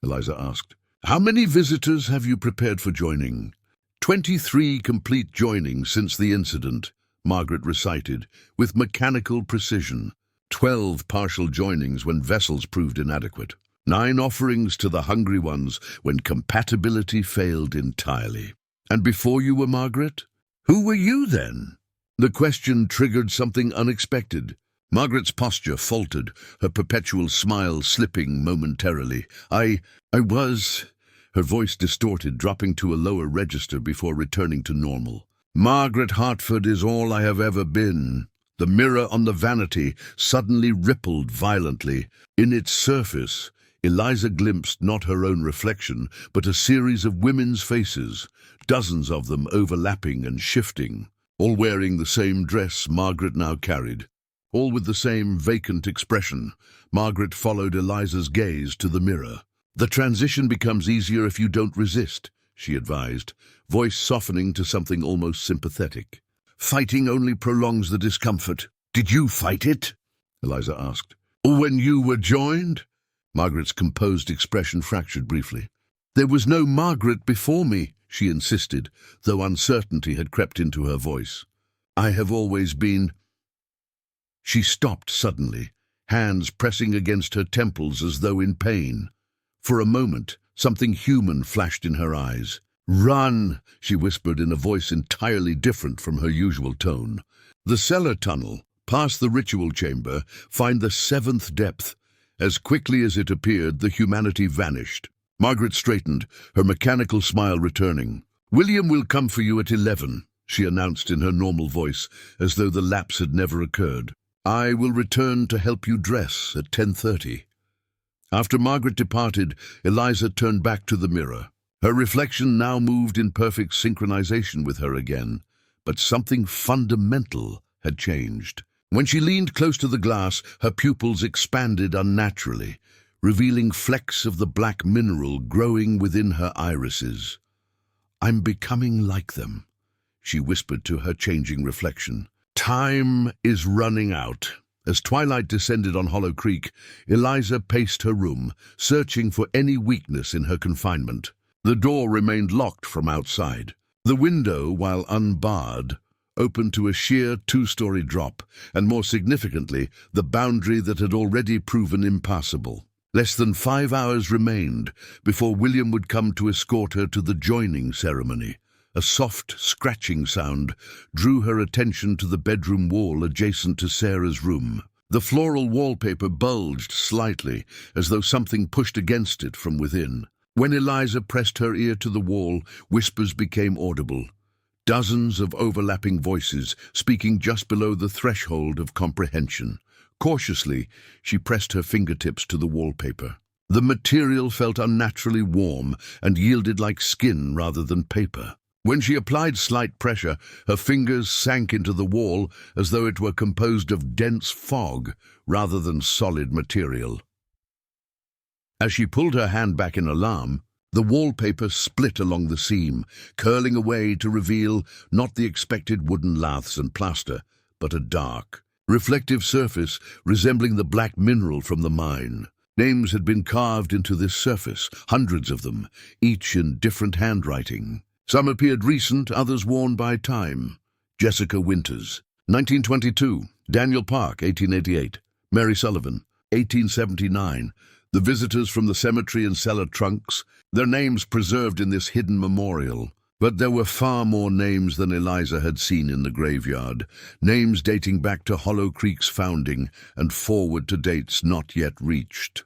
Eliza asked. "How many visitors have you prepared for joining?" 23 complete joinings since the incident, Margaret recited, with mechanical precision. 12 partial joinings when vessels proved inadequate. 9 offerings to the hungry ones when compatibility failed entirely. And before you were Margaret? Who were you then? The question triggered something unexpected. Margaret's posture faltered, her perpetual smile slipping momentarily. I was... Her voice distorted, dropping to a lower register before returning to normal. Margaret Hartford is all I have ever been. The mirror on the vanity suddenly rippled violently. In its surface, Eliza glimpsed not her own reflection, but a series of women's faces, dozens of them overlapping and shifting, all wearing the same dress Margaret now carried. All with the same vacant expression, Margaret followed Eliza's gaze to the mirror. The transition becomes easier if you don't resist, she advised, voice softening to something almost sympathetic. Fighting only prolongs the discomfort. Did you fight it? Eliza asked. When you were joined? Margaret's composed expression fractured briefly. There was no Margaret before me, she insisted, though uncertainty had crept into her voice. I have always been... She stopped suddenly, hands pressing against her temples as though in pain. For a moment, something human flashed in her eyes. Run, she whispered in a voice entirely different from her usual tone. The cellar tunnel, past the ritual chamber, find the 7th depth. As quickly as it appeared, the humanity vanished. Margaret straightened, her mechanical smile returning. William will come for you at 11, she announced in her normal voice, as though the lapse had never occurred. I will return to help you dress at 10:30. After Margaret departed, Eliza turned back to the mirror. Her reflection now moved in perfect synchronization with her again, but something fundamental had changed. When she leaned close to the glass, her pupils expanded unnaturally, revealing flecks of the black mineral growing within her irises. I'm becoming like them, she whispered to her changing reflection. Time is running out. As twilight descended on Hollow Creek, Eliza paced her room, searching for any weakness in her confinement. The door remained locked from outside. The window, while unbarred, opened to a sheer 2-story drop, and more significantly, the boundary that had already proven impassable. Less than 5 hours remained before William would come to escort her to the joining ceremony. A soft, scratching sound drew her attention to the bedroom wall adjacent to Sarah's room. The floral wallpaper bulged slightly, as though something pushed against it from within. When Eliza pressed her ear to the wall, whispers became audible. Dozens of overlapping voices, speaking just below the threshold of comprehension. Cautiously, she pressed her fingertips to the wallpaper. The material felt unnaturally warm and yielded like skin rather than paper. When she applied slight pressure, her fingers sank into the wall as though it were composed of dense fog rather than solid material. As she pulled her hand back in alarm, the wallpaper split along the seam, curling away to reveal not the expected wooden laths and plaster, but a dark, reflective surface resembling the black mineral from the mine. Names had been carved into this surface, hundreds of them, each in different handwriting. Some appeared recent, others worn by time. Jessica Winters, 1922. Daniel Park, 1888. Mary Sullivan, 1879. The visitors from the cemetery and cellar trunks, their names preserved in this hidden memorial. But there were far more names than Eliza had seen in the graveyard, names dating back to Hollow Creek's founding and forward to dates not yet reached.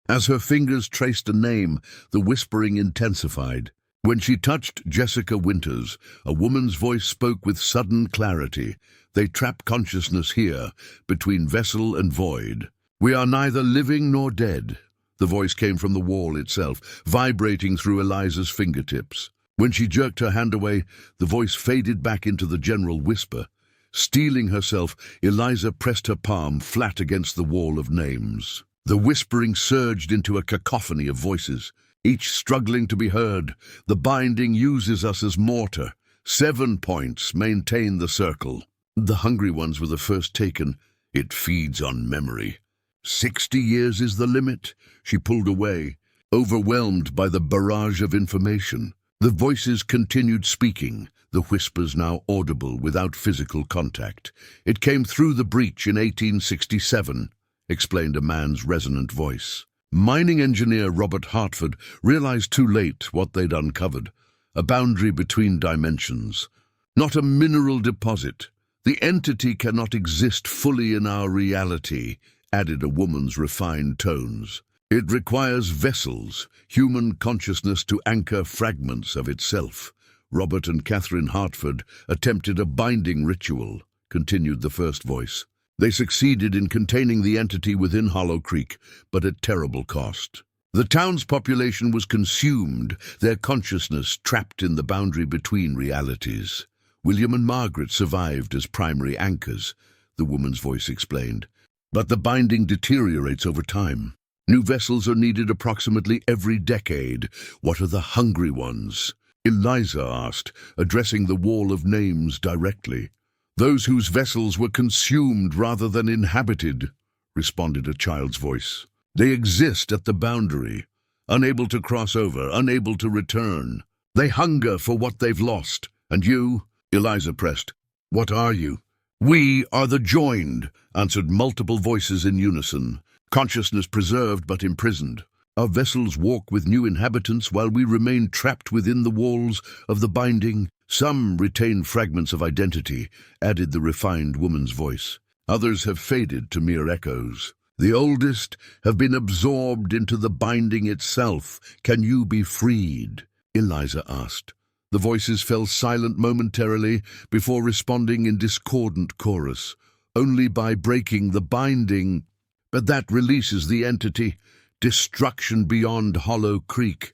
As her fingers traced a name, the whispering intensified. When she touched Jessica Winters, a woman's voice spoke with sudden clarity. They trap consciousness here, between vessel and void. We are neither living nor dead. The voice came from the wall itself, vibrating through Eliza's fingertips. When she jerked her hand away, the voice faded back into the general whisper. Steeling herself, Eliza pressed her palm flat against the wall of names. The whispering surged into a cacophony of voices, each struggling to be heard. The binding uses us as mortar. 7 points maintain the circle. The hungry ones were the first taken. It feeds on memory. 60 years is the limit. She pulled away, overwhelmed by the barrage of information. The voices continued speaking, the whispers now audible without physical contact. "It came through the breach in 1867, explained a man's resonant voice. Mining engineer Robert Hartford realized too late what they'd uncovered: a boundary between dimensions. Not a mineral deposit. The entity cannot exist fully in our reality, added a woman's refined tones. It requires vessels, human consciousness to anchor fragments of itself. Robert and Catherine Hartford attempted a binding ritual, continued the first voice. They succeeded in containing the entity within Hollow Creek, but at terrible cost. The town's population was consumed, their consciousness trapped in the boundary between realities. William and Margaret survived as primary anchors, the woman's voice explained. But the binding deteriorates over time. New vessels are needed approximately every decade. What are the hungry ones? Eliza asked, addressing the wall of names directly. Those whose vessels were consumed rather than inhabited, responded a child's voice. They exist at the boundary, unable to cross over, unable to return. They hunger for what they've lost. And you? Eliza pressed. What are you? We are the joined, answered multiple voices in unison. Consciousness preserved but imprisoned. Our vessels walk with new inhabitants while we remain trapped within the walls of the binding. Some retain fragments of identity, added the refined woman's voice. Others have faded to mere echoes. The oldest have been absorbed into the binding itself. Can you be freed? Eliza asked. The voices fell silent momentarily before responding in discordant chorus. Only by breaking the binding. But that releases the entity. Destruction beyond Hollow Creek.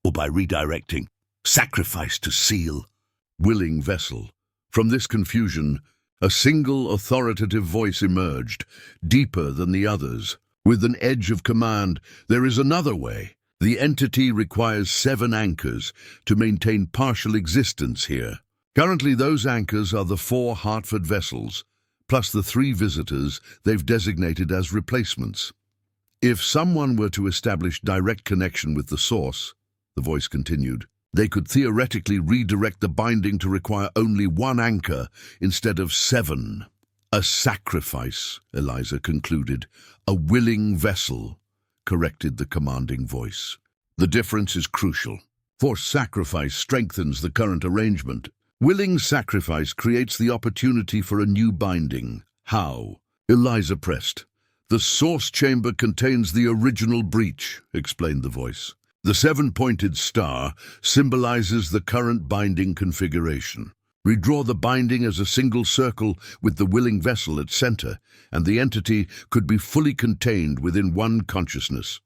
Or by redirecting. Sacrifice to seal. Willing vessel. From this confusion, a single authoritative voice emerged, deeper than the others. With an edge of command, there is another way. The entity requires 7 anchors to maintain partial existence here. Currently, those anchors are the 4 Hartford vessels, plus the 3 visitors they've designated as replacements. If someone were to establish direct connection with the source, the voice continued, they could theoretically redirect the binding to require only 1 anchor instead of 7. A sacrifice, Eliza concluded. A willing vessel, corrected the commanding voice. The difference is crucial. Forced sacrifice strengthens the current arrangement. Willing sacrifice creates the opportunity for a new binding. How? Eliza pressed. The source chamber contains the original breach, explained the voice. The 7-pointed star symbolizes the current binding configuration. Redraw the binding as a single circle with the willing vessel at center, and the entity could be fully contained within one consciousness.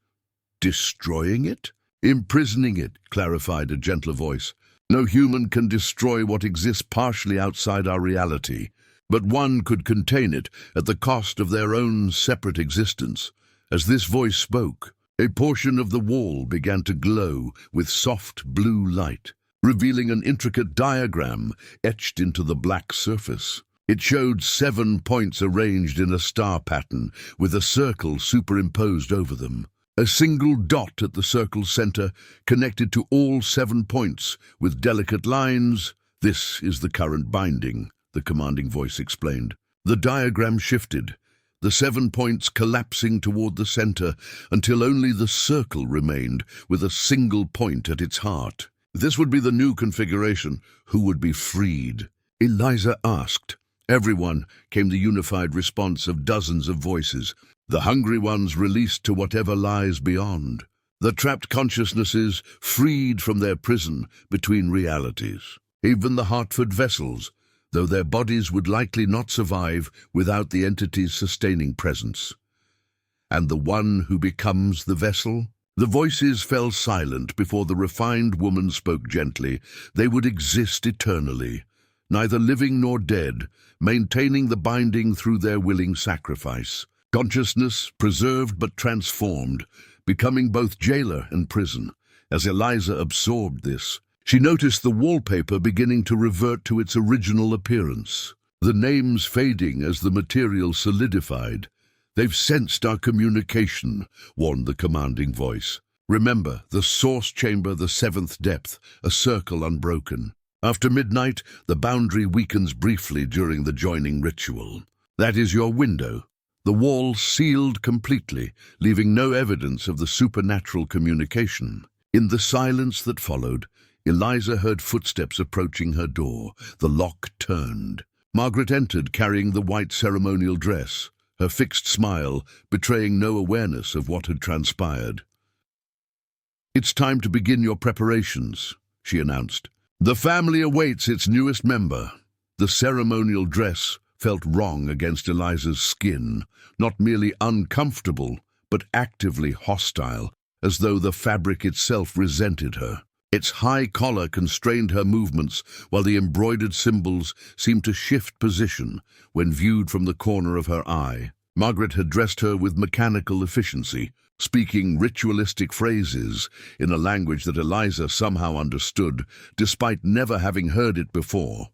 Destroying it? Imprisoning it, clarified a gentler voice. No human can destroy what exists partially outside our reality, but one could contain it at the cost of their own separate existence. As this voice spoke, a portion of the wall began to glow with soft blue light, revealing an intricate diagram etched into the black surface. It showed 7 points arranged in a star pattern, with a circle superimposed over them. A single dot at the circle's center connected to all 7 points, with delicate lines. This is the current binding, the commanding voice explained. The diagram shifted, the 7 points collapsing toward the center until only the circle remained, with a single point at its heart. This would be the new configuration. Who would be freed? Eliza asked. Everyone, came the unified response of dozens of voices. The hungry ones released to whatever lies beyond. The trapped consciousnesses freed from their prison between realities. Even the Hartford vessels, though their bodies would likely not survive without the entity's sustaining presence. And the one who becomes the vessel? The voices fell silent before the refined woman spoke gently. They would exist eternally, neither living nor dead, maintaining the binding through their willing sacrifice. Consciousness preserved but transformed, becoming both jailer and prison. As Eliza absorbed this, she noticed the wallpaper beginning to revert to its original appearance, the names fading as the material solidified. They've sensed our communication, warned the commanding voice. Remember, the source chamber, the seventh depth, a circle unbroken. After midnight, the boundary weakens briefly during the joining ritual. That is your window. The wall sealed completely, leaving no evidence of the supernatural communication. In the silence that followed, Eliza heard footsteps approaching her door. The lock turned. Margaret entered carrying the white ceremonial dress, her fixed smile betraying no awareness of what had transpired. "It's time to begin your preparations," she announced. "The family awaits its newest member." The ceremonial dress felt wrong against Eliza's skin, not merely uncomfortable, but actively hostile, as though the fabric itself resented her. Its high collar constrained her movements, while the embroidered symbols seemed to shift position when viewed from the corner of her eye. Margaret had dressed her with mechanical efficiency, speaking ritualistic phrases in a language that Eliza somehow understood, despite never having heard it before.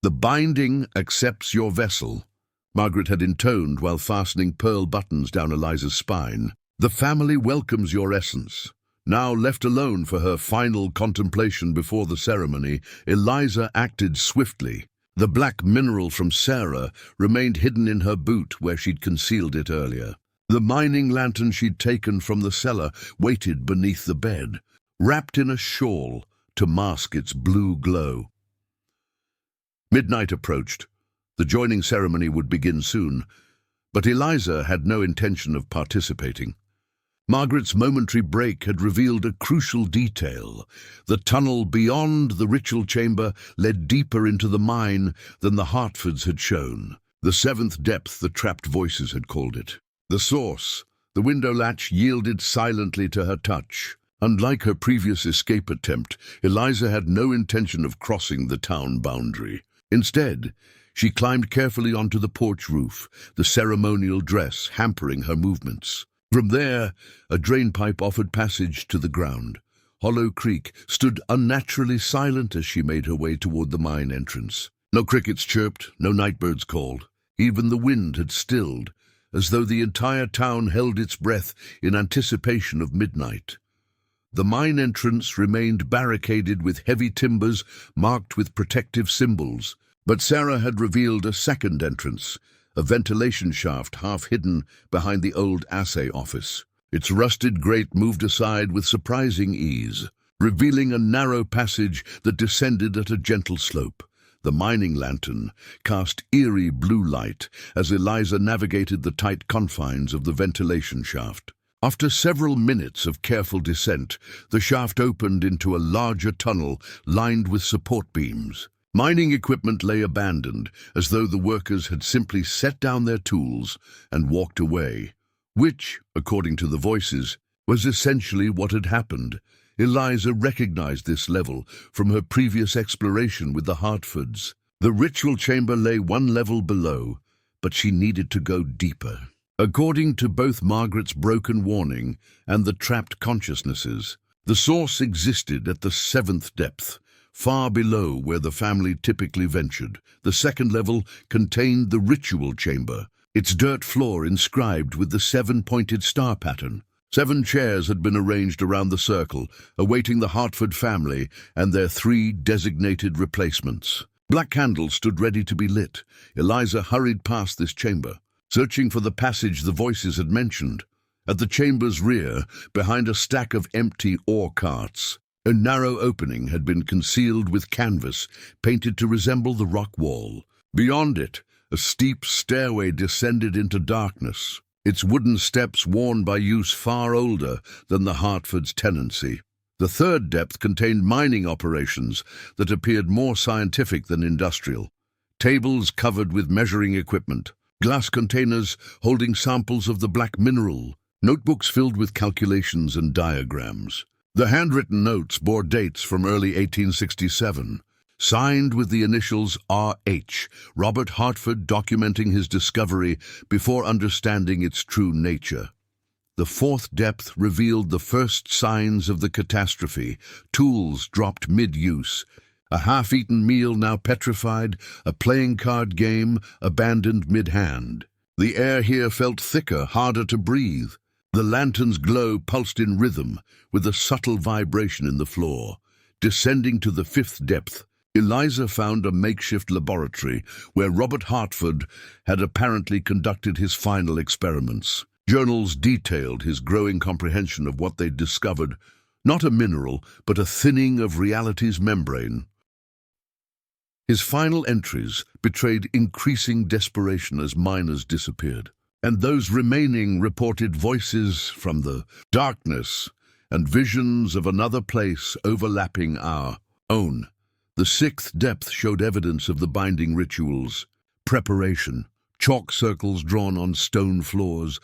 "The binding accepts your vessel," Margaret had intoned while fastening pearl buttons down Eliza's spine. "The family welcomes your essence." Now left alone for her final contemplation before the ceremony, Eliza acted swiftly. The black mineral from Sarah remained hidden in her boot where she'd concealed it earlier. The mining lantern she'd taken from the cellar waited beneath the bed, wrapped in a shawl to mask its blue glow. Midnight approached. The joining ceremony would begin soon, but Eliza had no intention of participating. Margaret's momentary break had revealed a crucial detail. The tunnel beyond the ritual chamber led deeper into the mine than the Hartfords had shown. The seventh depth, the trapped voices had called it. The source, the window latch, yielded silently to her touch. Unlike her previous escape attempt, Eliza had no intention of crossing the town boundary. Instead, she climbed carefully onto the porch roof, the ceremonial dress hampering her movements. From there, a drainpipe offered passage to the ground. Hollow Creek stood unnaturally silent as she made her way toward the mine entrance. No crickets chirped, no nightbirds called. Even the wind had stilled, as though the entire town held its breath in anticipation of midnight. The mine entrance remained barricaded with heavy timbers marked with protective symbols, but Sarah had revealed a second entrance, a ventilation shaft half hidden behind the old assay office. Its rusted grate moved aside with surprising ease, revealing a narrow passage that descended at a gentle slope. The mining lantern cast eerie blue light as Eliza navigated the tight confines of the ventilation shaft. After several minutes of careful descent, the shaft opened into a larger tunnel lined with support beams. Mining equipment lay abandoned, as though the workers had simply set down their tools and walked away, which, according to the voices, was essentially what had happened. Eliza recognized this level from her previous exploration with the Hartfords. The ritual chamber lay one level below, but she needed to go deeper. According to both Margaret's broken warning and the trapped consciousnesses, the source existed at the seventh depth, far below where the family typically ventured. The second level contained the ritual chamber, its dirt floor inscribed with the seven-pointed star pattern. 7 chairs had been arranged around the circle, awaiting the Hartford family and their 3 designated replacements. Black candles stood ready to be lit. Eliza hurried past this chamber, searching for the passage the voices had mentioned. At the chamber's rear, behind a stack of empty ore carts, a narrow opening had been concealed with canvas painted to resemble the rock wall. Beyond it, a steep stairway descended into darkness, its wooden steps worn by use far older than the Hartford's tenancy. The third depth contained mining operations that appeared more scientific than industrial. Tables covered with measuring equipment, glass containers holding samples of the black mineral, notebooks filled with calculations and diagrams. The handwritten notes bore dates from early 1867, signed with the initials R.H., Robert Hartford documenting his discovery before understanding its true nature. The fourth depth revealed the first signs of the catastrophe, tools dropped mid-use, a half-eaten meal now petrified, a playing card game abandoned mid-hand. The air here felt thicker, harder to breathe. The lantern's glow pulsed in rhythm, with a subtle vibration in the floor. Descending to the fifth depth, Eliza found a makeshift laboratory where Robert Hartford had apparently conducted his final experiments. Journals detailed his growing comprehension of what they'd discovered, not a mineral, but a thinning of reality's membrane. His final entries betrayed increasing desperation as miners disappeared, and those remaining reported voices from the darkness and visions of another place overlapping our own. The sixth depth showed evidence of the binding rituals, preparation, chalk circles drawn on stone floors,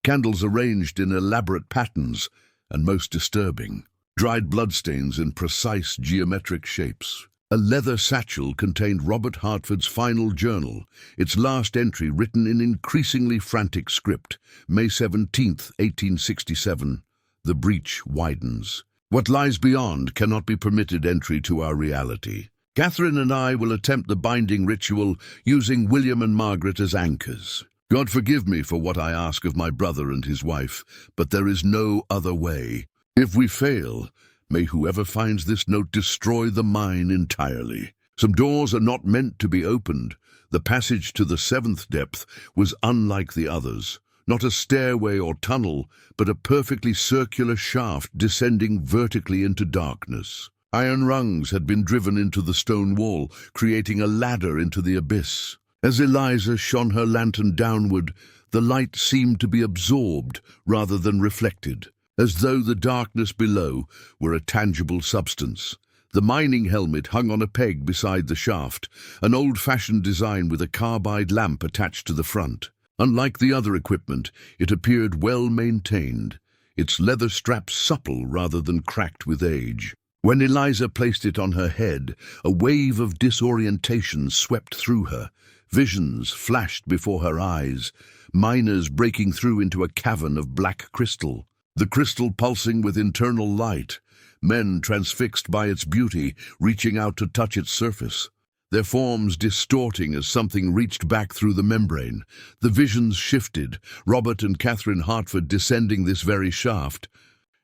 candles arranged in elaborate patterns, and most disturbing, dried bloodstains in precise geometric shapes. A leather satchel contained Robert Hartford's final journal, its last entry written in increasingly frantic script, May 17th, 1867. The breach widens. What lies beyond cannot be permitted entry to our reality. Catherine and I will attempt the binding ritual using William and Margaret as anchors. God forgive me for what I ask of my brother and his wife, but there is no other way. If we fail, may whoever finds this note destroy the mine entirely. Some doors are not meant to be opened. The passage to the seventh depth was unlike the others. Not a stairway or tunnel, but a perfectly circular shaft descending vertically into darkness. Iron rungs had been driven into the stone wall, creating a ladder into the abyss. As Eliza shone her lantern downward, the light seemed to be absorbed rather than reflected, as though the darkness below were a tangible substance. The mining helmet hung on a peg beside the shaft, an old-fashioned design with a carbide lamp attached to the front. Unlike the other equipment, it appeared well maintained, its leather straps supple rather than cracked with age. When Eliza placed it on her head, a wave of disorientation swept through her. Visions flashed before her eyes, miners breaking through into a cavern of black crystal, the crystal pulsing with internal light, men transfixed by its beauty, reaching out to touch its surface, their forms distorting as something reached back through the membrane. The visions shifted, Robert and Catherine Hartford descending this very shaft,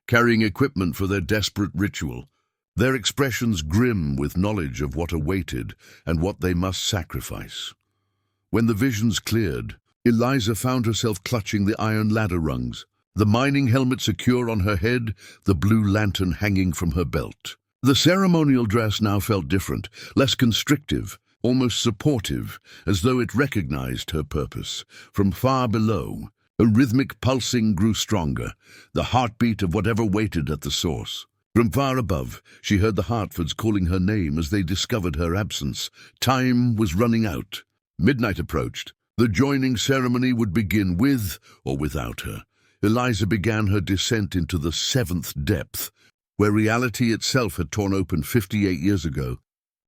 carrying equipment for their desperate ritual, their expressions grim with knowledge of what awaited and what they must sacrifice. When the visions cleared, Eliza found herself clutching the iron ladder rungs, the mining helmet secure on her head, the blue lantern hanging from her belt. The ceremonial dress now felt different, less constrictive, almost supportive, as though it recognized her purpose. From far below, a rhythmic pulsing grew stronger, the heartbeat of whatever waited at the source. From far above, she heard the Hartfords calling her name as they discovered her absence. Time was running out. Midnight approached. The joining ceremony would begin with or without her. Eliza began her descent into the seventh depth, where reality itself had torn open 58 years ago,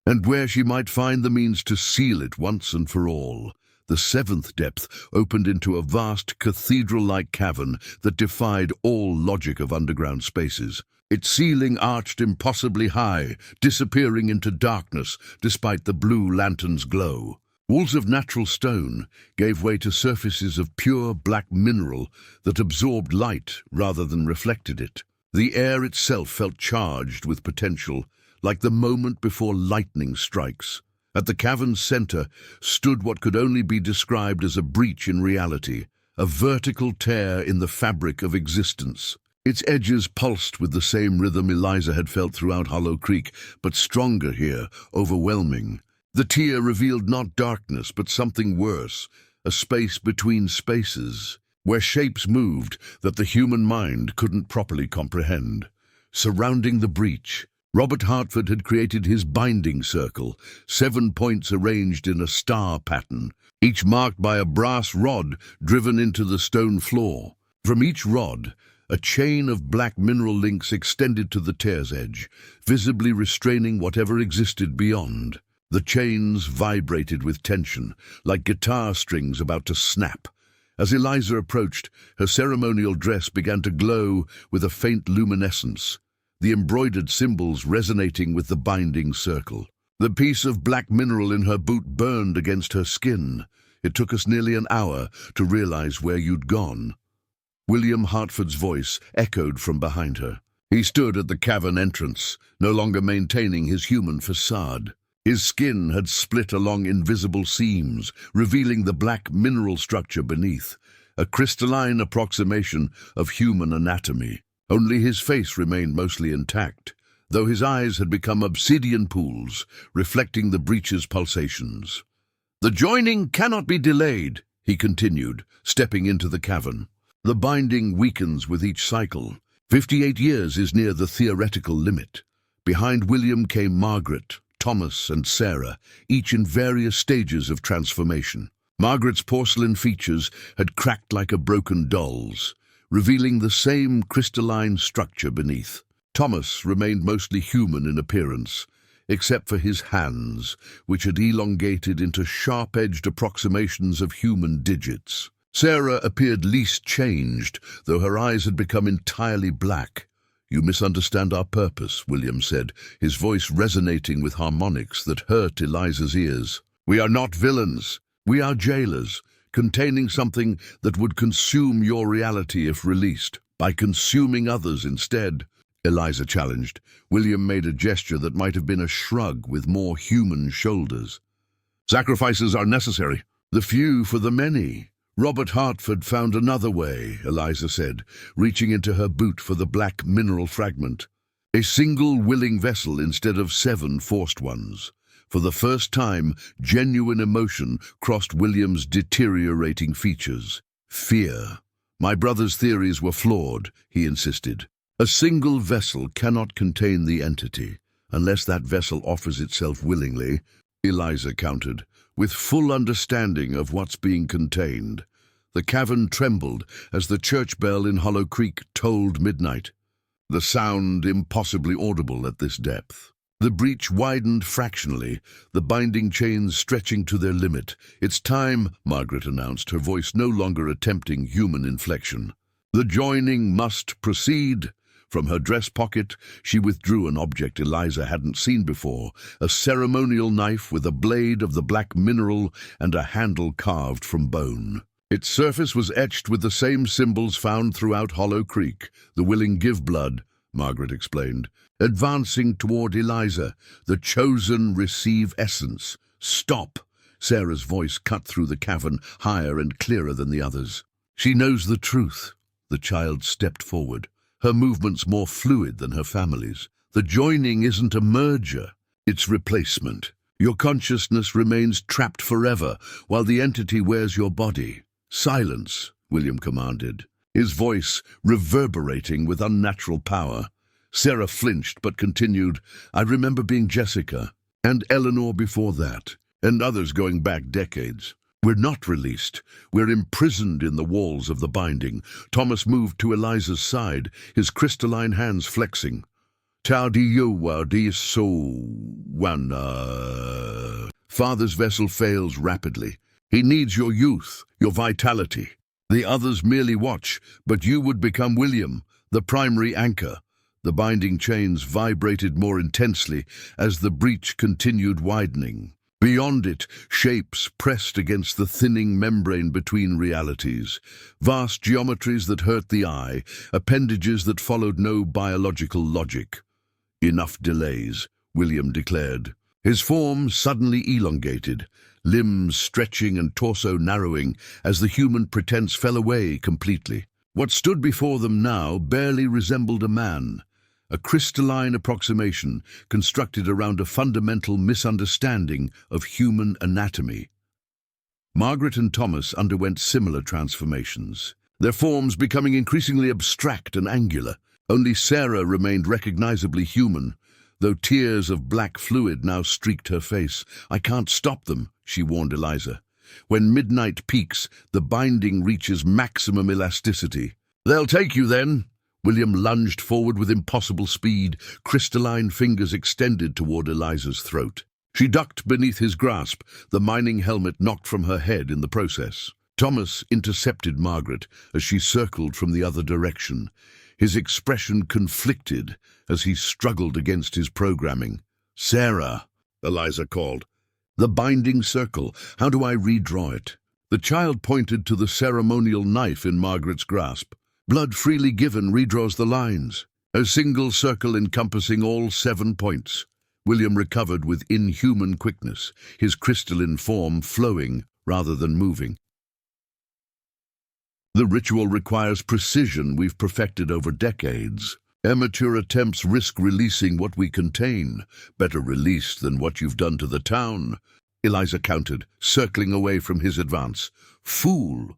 and where she might find the means to seal it once and for all. The seventh depth opened into a vast cathedral-like cavern that defied all logic of underground spaces. Its ceiling arched impossibly high, disappearing into darkness despite the blue lantern's glow. Walls of natural stone gave way to surfaces of pure black mineral that absorbed light rather than reflected it. The air itself felt charged with potential, like the moment before lightning strikes. At the cavern's center stood what could only be described as a breach in reality, a vertical tear in the fabric of existence. Its edges pulsed with the same rhythm Eliza had felt throughout Hollow Creek, but stronger here, overwhelming. The tear revealed not darkness, but something worse, a space between spaces, where shapes moved that the human mind couldn't properly comprehend. Surrounding the breach, Robert Hartford had created his binding circle, 7 points arranged in a star pattern, each marked by a brass rod driven into the stone floor. From each rod, a chain of black mineral links extended to the tear's edge, visibly restraining whatever existed beyond. The chains vibrated with tension, like guitar strings about to snap. As Eliza approached, her ceremonial dress began to glow with a faint luminescence, the embroidered symbols resonating with the binding circle. The piece of black mineral in her boot burned against her skin. It took us nearly an hour to realize where you'd gone. William Hartford's voice echoed from behind her. He stood at the cavern entrance, no longer maintaining his human facade. His skin had split along invisible seams, revealing the black mineral structure beneath, a crystalline approximation of human anatomy. Only his face remained mostly intact, though his eyes had become obsidian pools, reflecting the breach's pulsations. "The joining cannot be delayed," he continued, stepping into the cavern. "The binding weakens with each cycle. 58 years is near the theoretical limit." Behind William came Margaret, Thomas, and Sarah, each in various stages of transformation. Margaret's porcelain features had cracked like a broken doll's, revealing the same crystalline structure beneath. Thomas remained mostly human in appearance, except for his hands, which had elongated into sharp-edged approximations of human digits. Sarah appeared least changed, though her eyes had become entirely black. "You misunderstand our purpose," William said, his voice resonating with harmonics that hurt Eliza's ears. "We are not villains. We are jailers, containing something that would consume your reality if released, by consuming others instead," Eliza challenged. William made a gesture that might have been a shrug with more human shoulders. "Sacrifices are necessary, the few for the many." "Robert Hartford found another way," Eliza said, reaching into her boot for the black mineral fragment. "A single willing vessel instead of 7 forced ones." For the first time, genuine emotion crossed William's deteriorating features. Fear. "My brother's theories were flawed," he insisted. "A single vessel cannot contain the entity, unless that vessel offers itself willingly," Eliza countered, with full understanding of what's being contained. The cavern trembled as the church bell in Hollow Creek tolled midnight, the sound impossibly audible at this depth. The breach widened fractionally, the binding chains stretching to their limit. "It's time," Margaret announced, her voice no longer attempting human inflection. "The joining must proceed." From her dress pocket, she withdrew an object Eliza hadn't seen before, a ceremonial knife with a blade of the black mineral and a handle carved from bone. Its surface was etched with the same symbols found throughout Hollow Creek. "The willing give blood," Margaret explained. Advancing toward Eliza, "The chosen receive essence." "Stop!" Sarah's voice cut through the cavern, higher and clearer than the others. "She knows the truth." The child stepped forward, her movements more fluid than her family's. "The joining isn't a merger, it's replacement. Your consciousness remains trapped forever, while the entity wears your body." "Silence," William commanded, his voice reverberating with unnatural power. Sarah flinched but continued, "I remember being Jessica, and Eleanor before that, and others going back decades. We're not released. We're imprisoned in the walls of the binding." Thomas moved to Eliza's side, his crystalline hands flexing. "Father's vessel fails rapidly. He needs your youth, your vitality. The others merely watch, but you would become William, the primary anchor." The binding chains vibrated more intensely as the breach continued widening. Beyond it, shapes pressed against the thinning membrane between realities. Vast geometries that hurt the eye, appendages that followed no biological logic. "Enough delays," William declared. His form suddenly elongated, limbs stretching and torso narrowing as the human pretense fell away completely. What stood before them now barely resembled a man, a crystalline approximation constructed around a fundamental misunderstanding of human anatomy. Margaret and Thomas underwent similar transformations, their forms becoming increasingly abstract and angular. Only Sarah remained recognizably human, though tears of black fluid now streaked her face. "I can't stop them," she warned Eliza. "When midnight peaks, the binding reaches maximum elasticity." "They'll take you then." William lunged forward with impossible speed, crystalline fingers extended toward Eliza's throat. She ducked beneath his grasp, the mining helmet knocked from her head in the process. Thomas intercepted Margaret as she circled from the other direction, his expression conflicted as he struggled against his programming. "Sarah," Eliza called. "The binding circle. How do I redraw it?" The child pointed to the ceremonial knife in Margaret's grasp. Blood freely given redraws the lines. A single circle encompassing all 7 points. William recovered with inhuman quickness, his crystalline form flowing rather than moving. The ritual requires precision we've perfected over decades. Amateur attempts risk releasing what we contain. Better released than what you've done to the town. Eliza countered, circling away from his advance. Fool!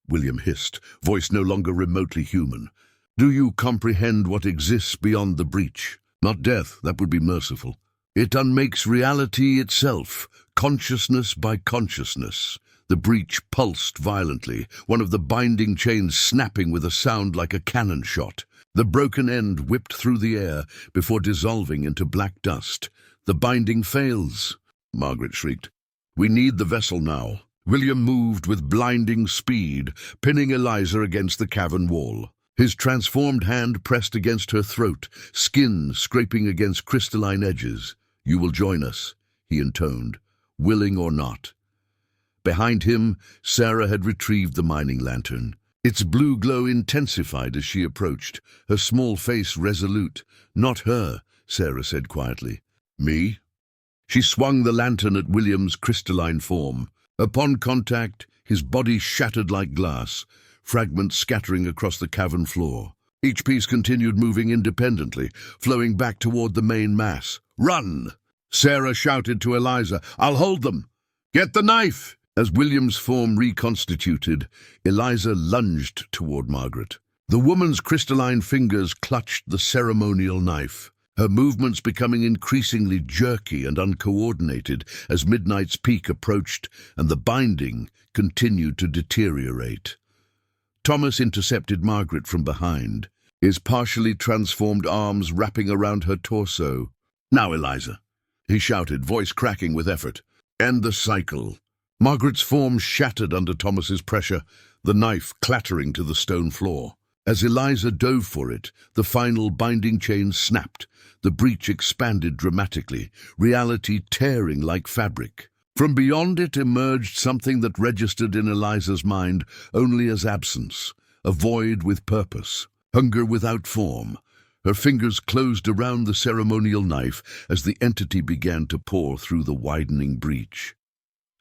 William hissed, voice no longer remotely human. Do you comprehend what exists beyond the breach? Not death, that would be merciful. It unmakes reality itself, consciousness by consciousness. The breach pulsed violently, one of the binding chains snapping with a sound like a cannon shot. The broken end whipped through the air before dissolving into black dust. The binding fails, Margaret shrieked. We need the vessel now. William moved with blinding speed, pinning Eliza against the cavern wall. His transformed hand pressed against her throat, skin scraping against crystalline edges. You will join us, he intoned, willing or not. Behind him, Sarah had retrieved the mining lantern. Its blue glow intensified as she approached, her small face resolute. Not her, Sarah said quietly. Me? She swung the lantern at William's crystalline form. Upon contact, his body shattered like glass, fragments scattering across the cavern floor. Each piece continued moving independently, flowing back toward the main mass. Run! Sarah shouted to Eliza. I'll hold them! Get the knife! As William's form reconstituted, Eliza lunged toward Margaret. The woman's crystalline fingers clutched the ceremonial knife, her movements becoming increasingly jerky and uncoordinated as midnight's peak approached and the binding continued to deteriorate. Thomas intercepted Margaret from behind, his partially transformed arms wrapping around her torso. Now, Eliza, he shouted, voice cracking with effort. End the cycle. Margaret's form shattered under Thomas's pressure, the knife clattering to the stone floor. As Eliza dove for it, the final binding chain snapped. The breach expanded dramatically, reality tearing like fabric. From beyond it emerged something that registered in Eliza's mind only as absence, a void with purpose, hunger without form. Her fingers closed around the ceremonial knife as the entity began to pour through the widening breach.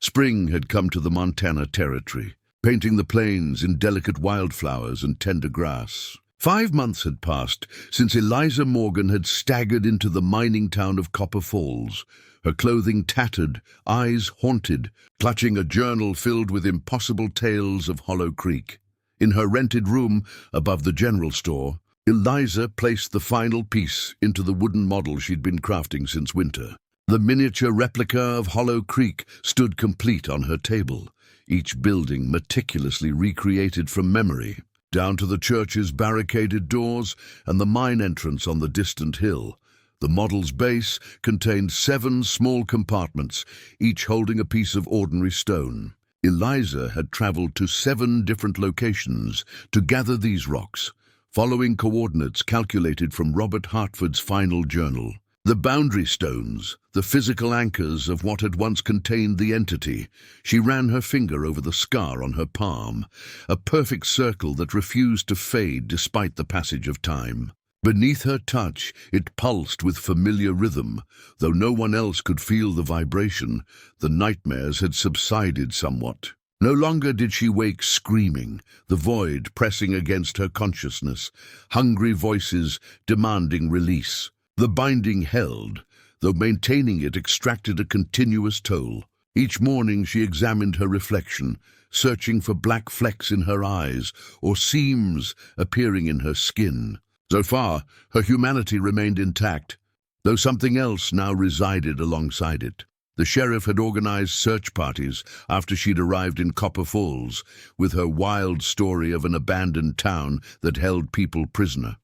Spring had come to the Montana territory, painting the plains in delicate wildflowers and tender grass. 5 months had passed since Eliza Morgan had staggered into the mining town of Copper Falls, her clothing tattered, eyes haunted, clutching a journal filled with impossible tales of Hollow Creek. In her rented room above the general store, Eliza placed the final piece into the wooden model she'd been crafting since winter. The miniature replica of Hollow Creek stood complete on her table, each building meticulously recreated from memory, down to the church's barricaded doors and the mine entrance on the distant hill. The model's base contained 7 small compartments, each holding a piece of ordinary stone. Eliza had traveled to 7 different locations to gather these rocks, following coordinates calculated from Robert Hartford's final journal. The boundary stones, the physical anchors of what had once contained the entity. She ran her finger over the scar on her palm, a perfect circle that refused to fade despite the passage of time. Beneath her touch, it pulsed with familiar rhythm. Though no one else could feel the vibration, the nightmares had subsided somewhat. No longer did she wake screaming, the void pressing against her consciousness, hungry voices demanding release. The binding held, though maintaining it extracted a continuous toll. Each morning she examined her reflection, searching for black flecks in her eyes or seams appearing in her skin. So far, her humanity remained intact, though something else now resided alongside it. The sheriff had organized search parties after she'd arrived in Copper Falls, with her wild story of an abandoned town that held people prisoner.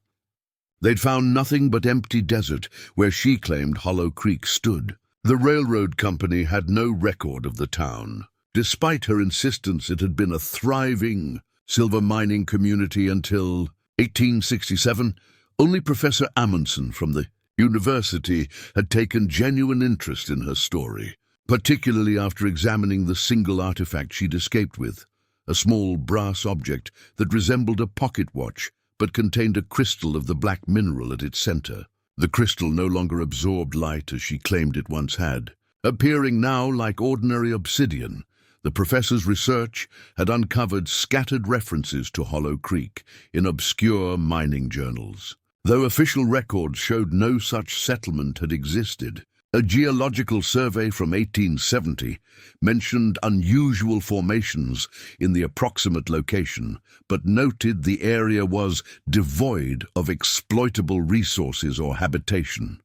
They'd found nothing but empty desert where she claimed Hollow Creek stood. The railroad company had no record of the town. Despite her insistence it had been a thriving silver mining community until 1867. Only Professor Amundsen from the university had taken genuine interest in her story, particularly after examining the single artifact she'd escaped with, a small brass object that resembled a pocket watch but contained a crystal of the black mineral at its center. The crystal no longer absorbed light as she claimed it once had. Appearing now like ordinary obsidian, the professor's research had uncovered scattered references to Hollow Creek in obscure mining journals. Though official records showed no such settlement had existed, a geological survey from 1870 mentioned unusual formations in the approximate location, but noted the area was devoid of exploitable resources or habitation.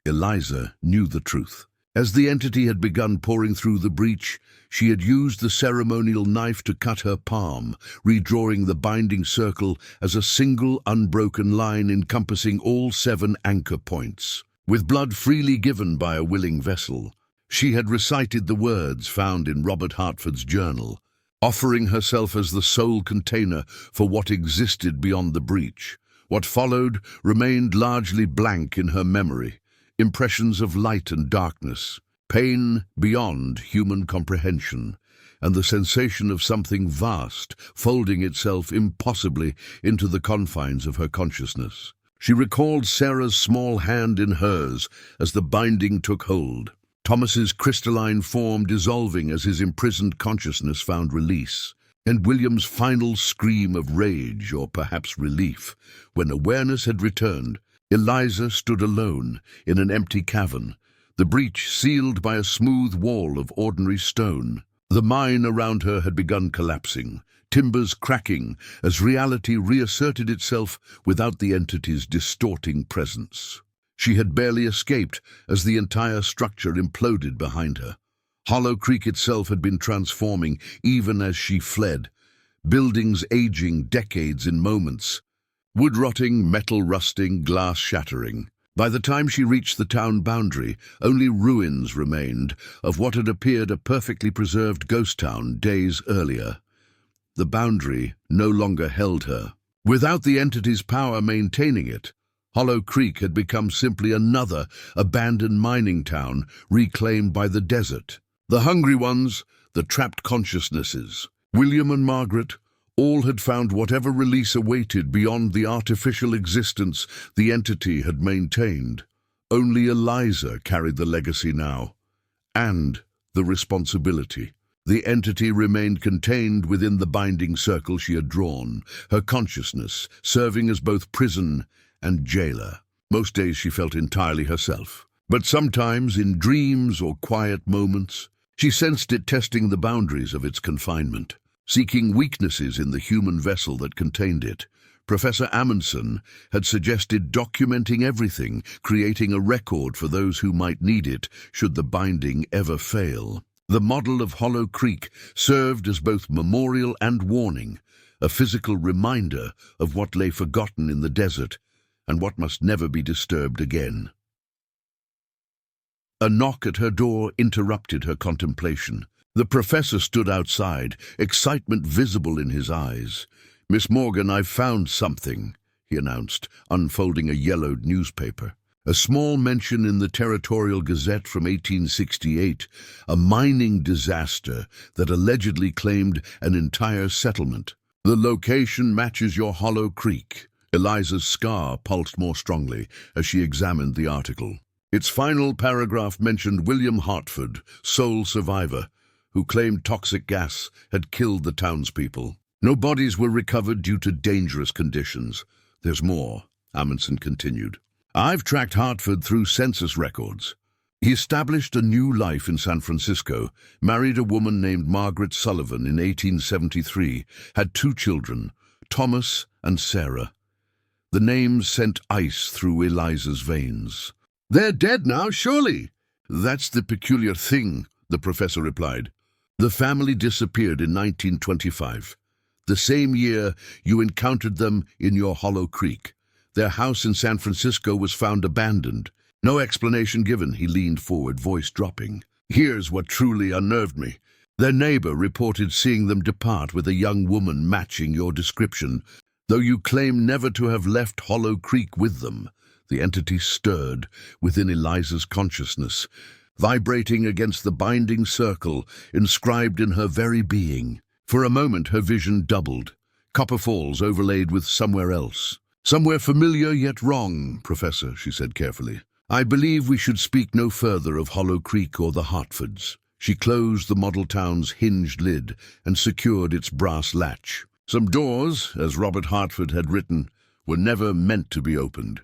Eliza knew the truth. As the entity had begun pouring through the breach, she had used the ceremonial knife to cut her palm, redrawing the binding circle as a single unbroken line encompassing all 7 anchor points. With blood freely given by a willing vessel, she had recited the words found in Robert Hartford's journal, offering herself as the sole container for what existed beyond the breach. What followed remained largely blank in her memory, impressions of light and darkness, pain beyond human comprehension, and the sensation of something vast folding itself impossibly into the confines of her consciousness. She recalled Sarah's small hand in hers as the binding took hold, Thomas's crystalline form dissolving as his imprisoned consciousness found release, and William's final scream of rage, or perhaps relief. When awareness had returned, Eliza stood alone in an empty cavern, the breach sealed by a smooth wall of ordinary stone. The mine around her had begun collapsing, timbers cracking as reality reasserted itself without the entity's distorting presence. She had barely escaped as the entire structure imploded behind her. Hollow Creek itself had been transforming even as she fled, buildings aging decades in moments, wood rotting, metal rusting, glass shattering. By the time she reached the town boundary, only ruins remained of what had appeared a perfectly preserved ghost town days earlier. The boundary no longer held her. Without the entity's power maintaining it, Hollow Creek had become simply another abandoned mining town reclaimed by the desert. The hungry ones, the trapped consciousnesses, William and Margaret, all had found whatever release awaited beyond the artificial existence the entity had maintained. Only Eliza carried the legacy now, and the responsibility. The entity remained contained within the binding circle she had drawn, her consciousness serving as both prison and jailer. Most days she felt entirely herself, but sometimes in dreams or quiet moments, she sensed it testing the boundaries of its confinement, seeking weaknesses in the human vessel that contained it. Professor Amundsen had suggested documenting everything, creating a record for those who might need it should the binding ever fail. The model of Hollow Creek served as both memorial and warning, a physical reminder of what lay forgotten in the desert and what must never be disturbed again. A knock at her door interrupted her contemplation. The professor stood outside, excitement visible in his eyes. "Miss Morgan, I've found something," he announced, unfolding a yellowed newspaper. A small mention in the Territorial Gazette from 1868, a mining disaster that allegedly claimed an entire settlement. "The location matches your Hollow Creek." Eliza's scar pulsed more strongly as she examined the article. Its final paragraph mentioned William Hartford, sole survivor, who claimed toxic gas had killed the townspeople. No bodies were recovered due to dangerous conditions. "There's more," Amundsen continued. "I've tracked Hartford through census records. He established a new life in San Francisco, married a woman named Margaret Sullivan in 1873, had 2 children, Thomas and Sarah. The names sent ice through Eliza's veins. "They're dead now, surely?" "That's the peculiar thing," the professor replied. "The family disappeared in 1925, the same year you encountered them in your Hollow Creek. Their house in San Francisco was found abandoned. No explanation given." He leaned forward, voice dropping. "Here's what truly unnerved me. Their neighbor reported seeing them depart with a young woman matching your description, though you claim never to have left Hollow Creek with them." The entity stirred within Eliza's consciousness, vibrating against the binding circle inscribed in her very being. For a moment her vision doubled. Copper Falls overlaid with somewhere else. "Somewhere familiar yet wrong, Professor," she said carefully. "I believe we should speak no further of Hollow Creek or the Hartfords." She closed the model town's hinged lid and secured its brass latch. Some doors, as Robert Hartford had written, were never meant to be opened.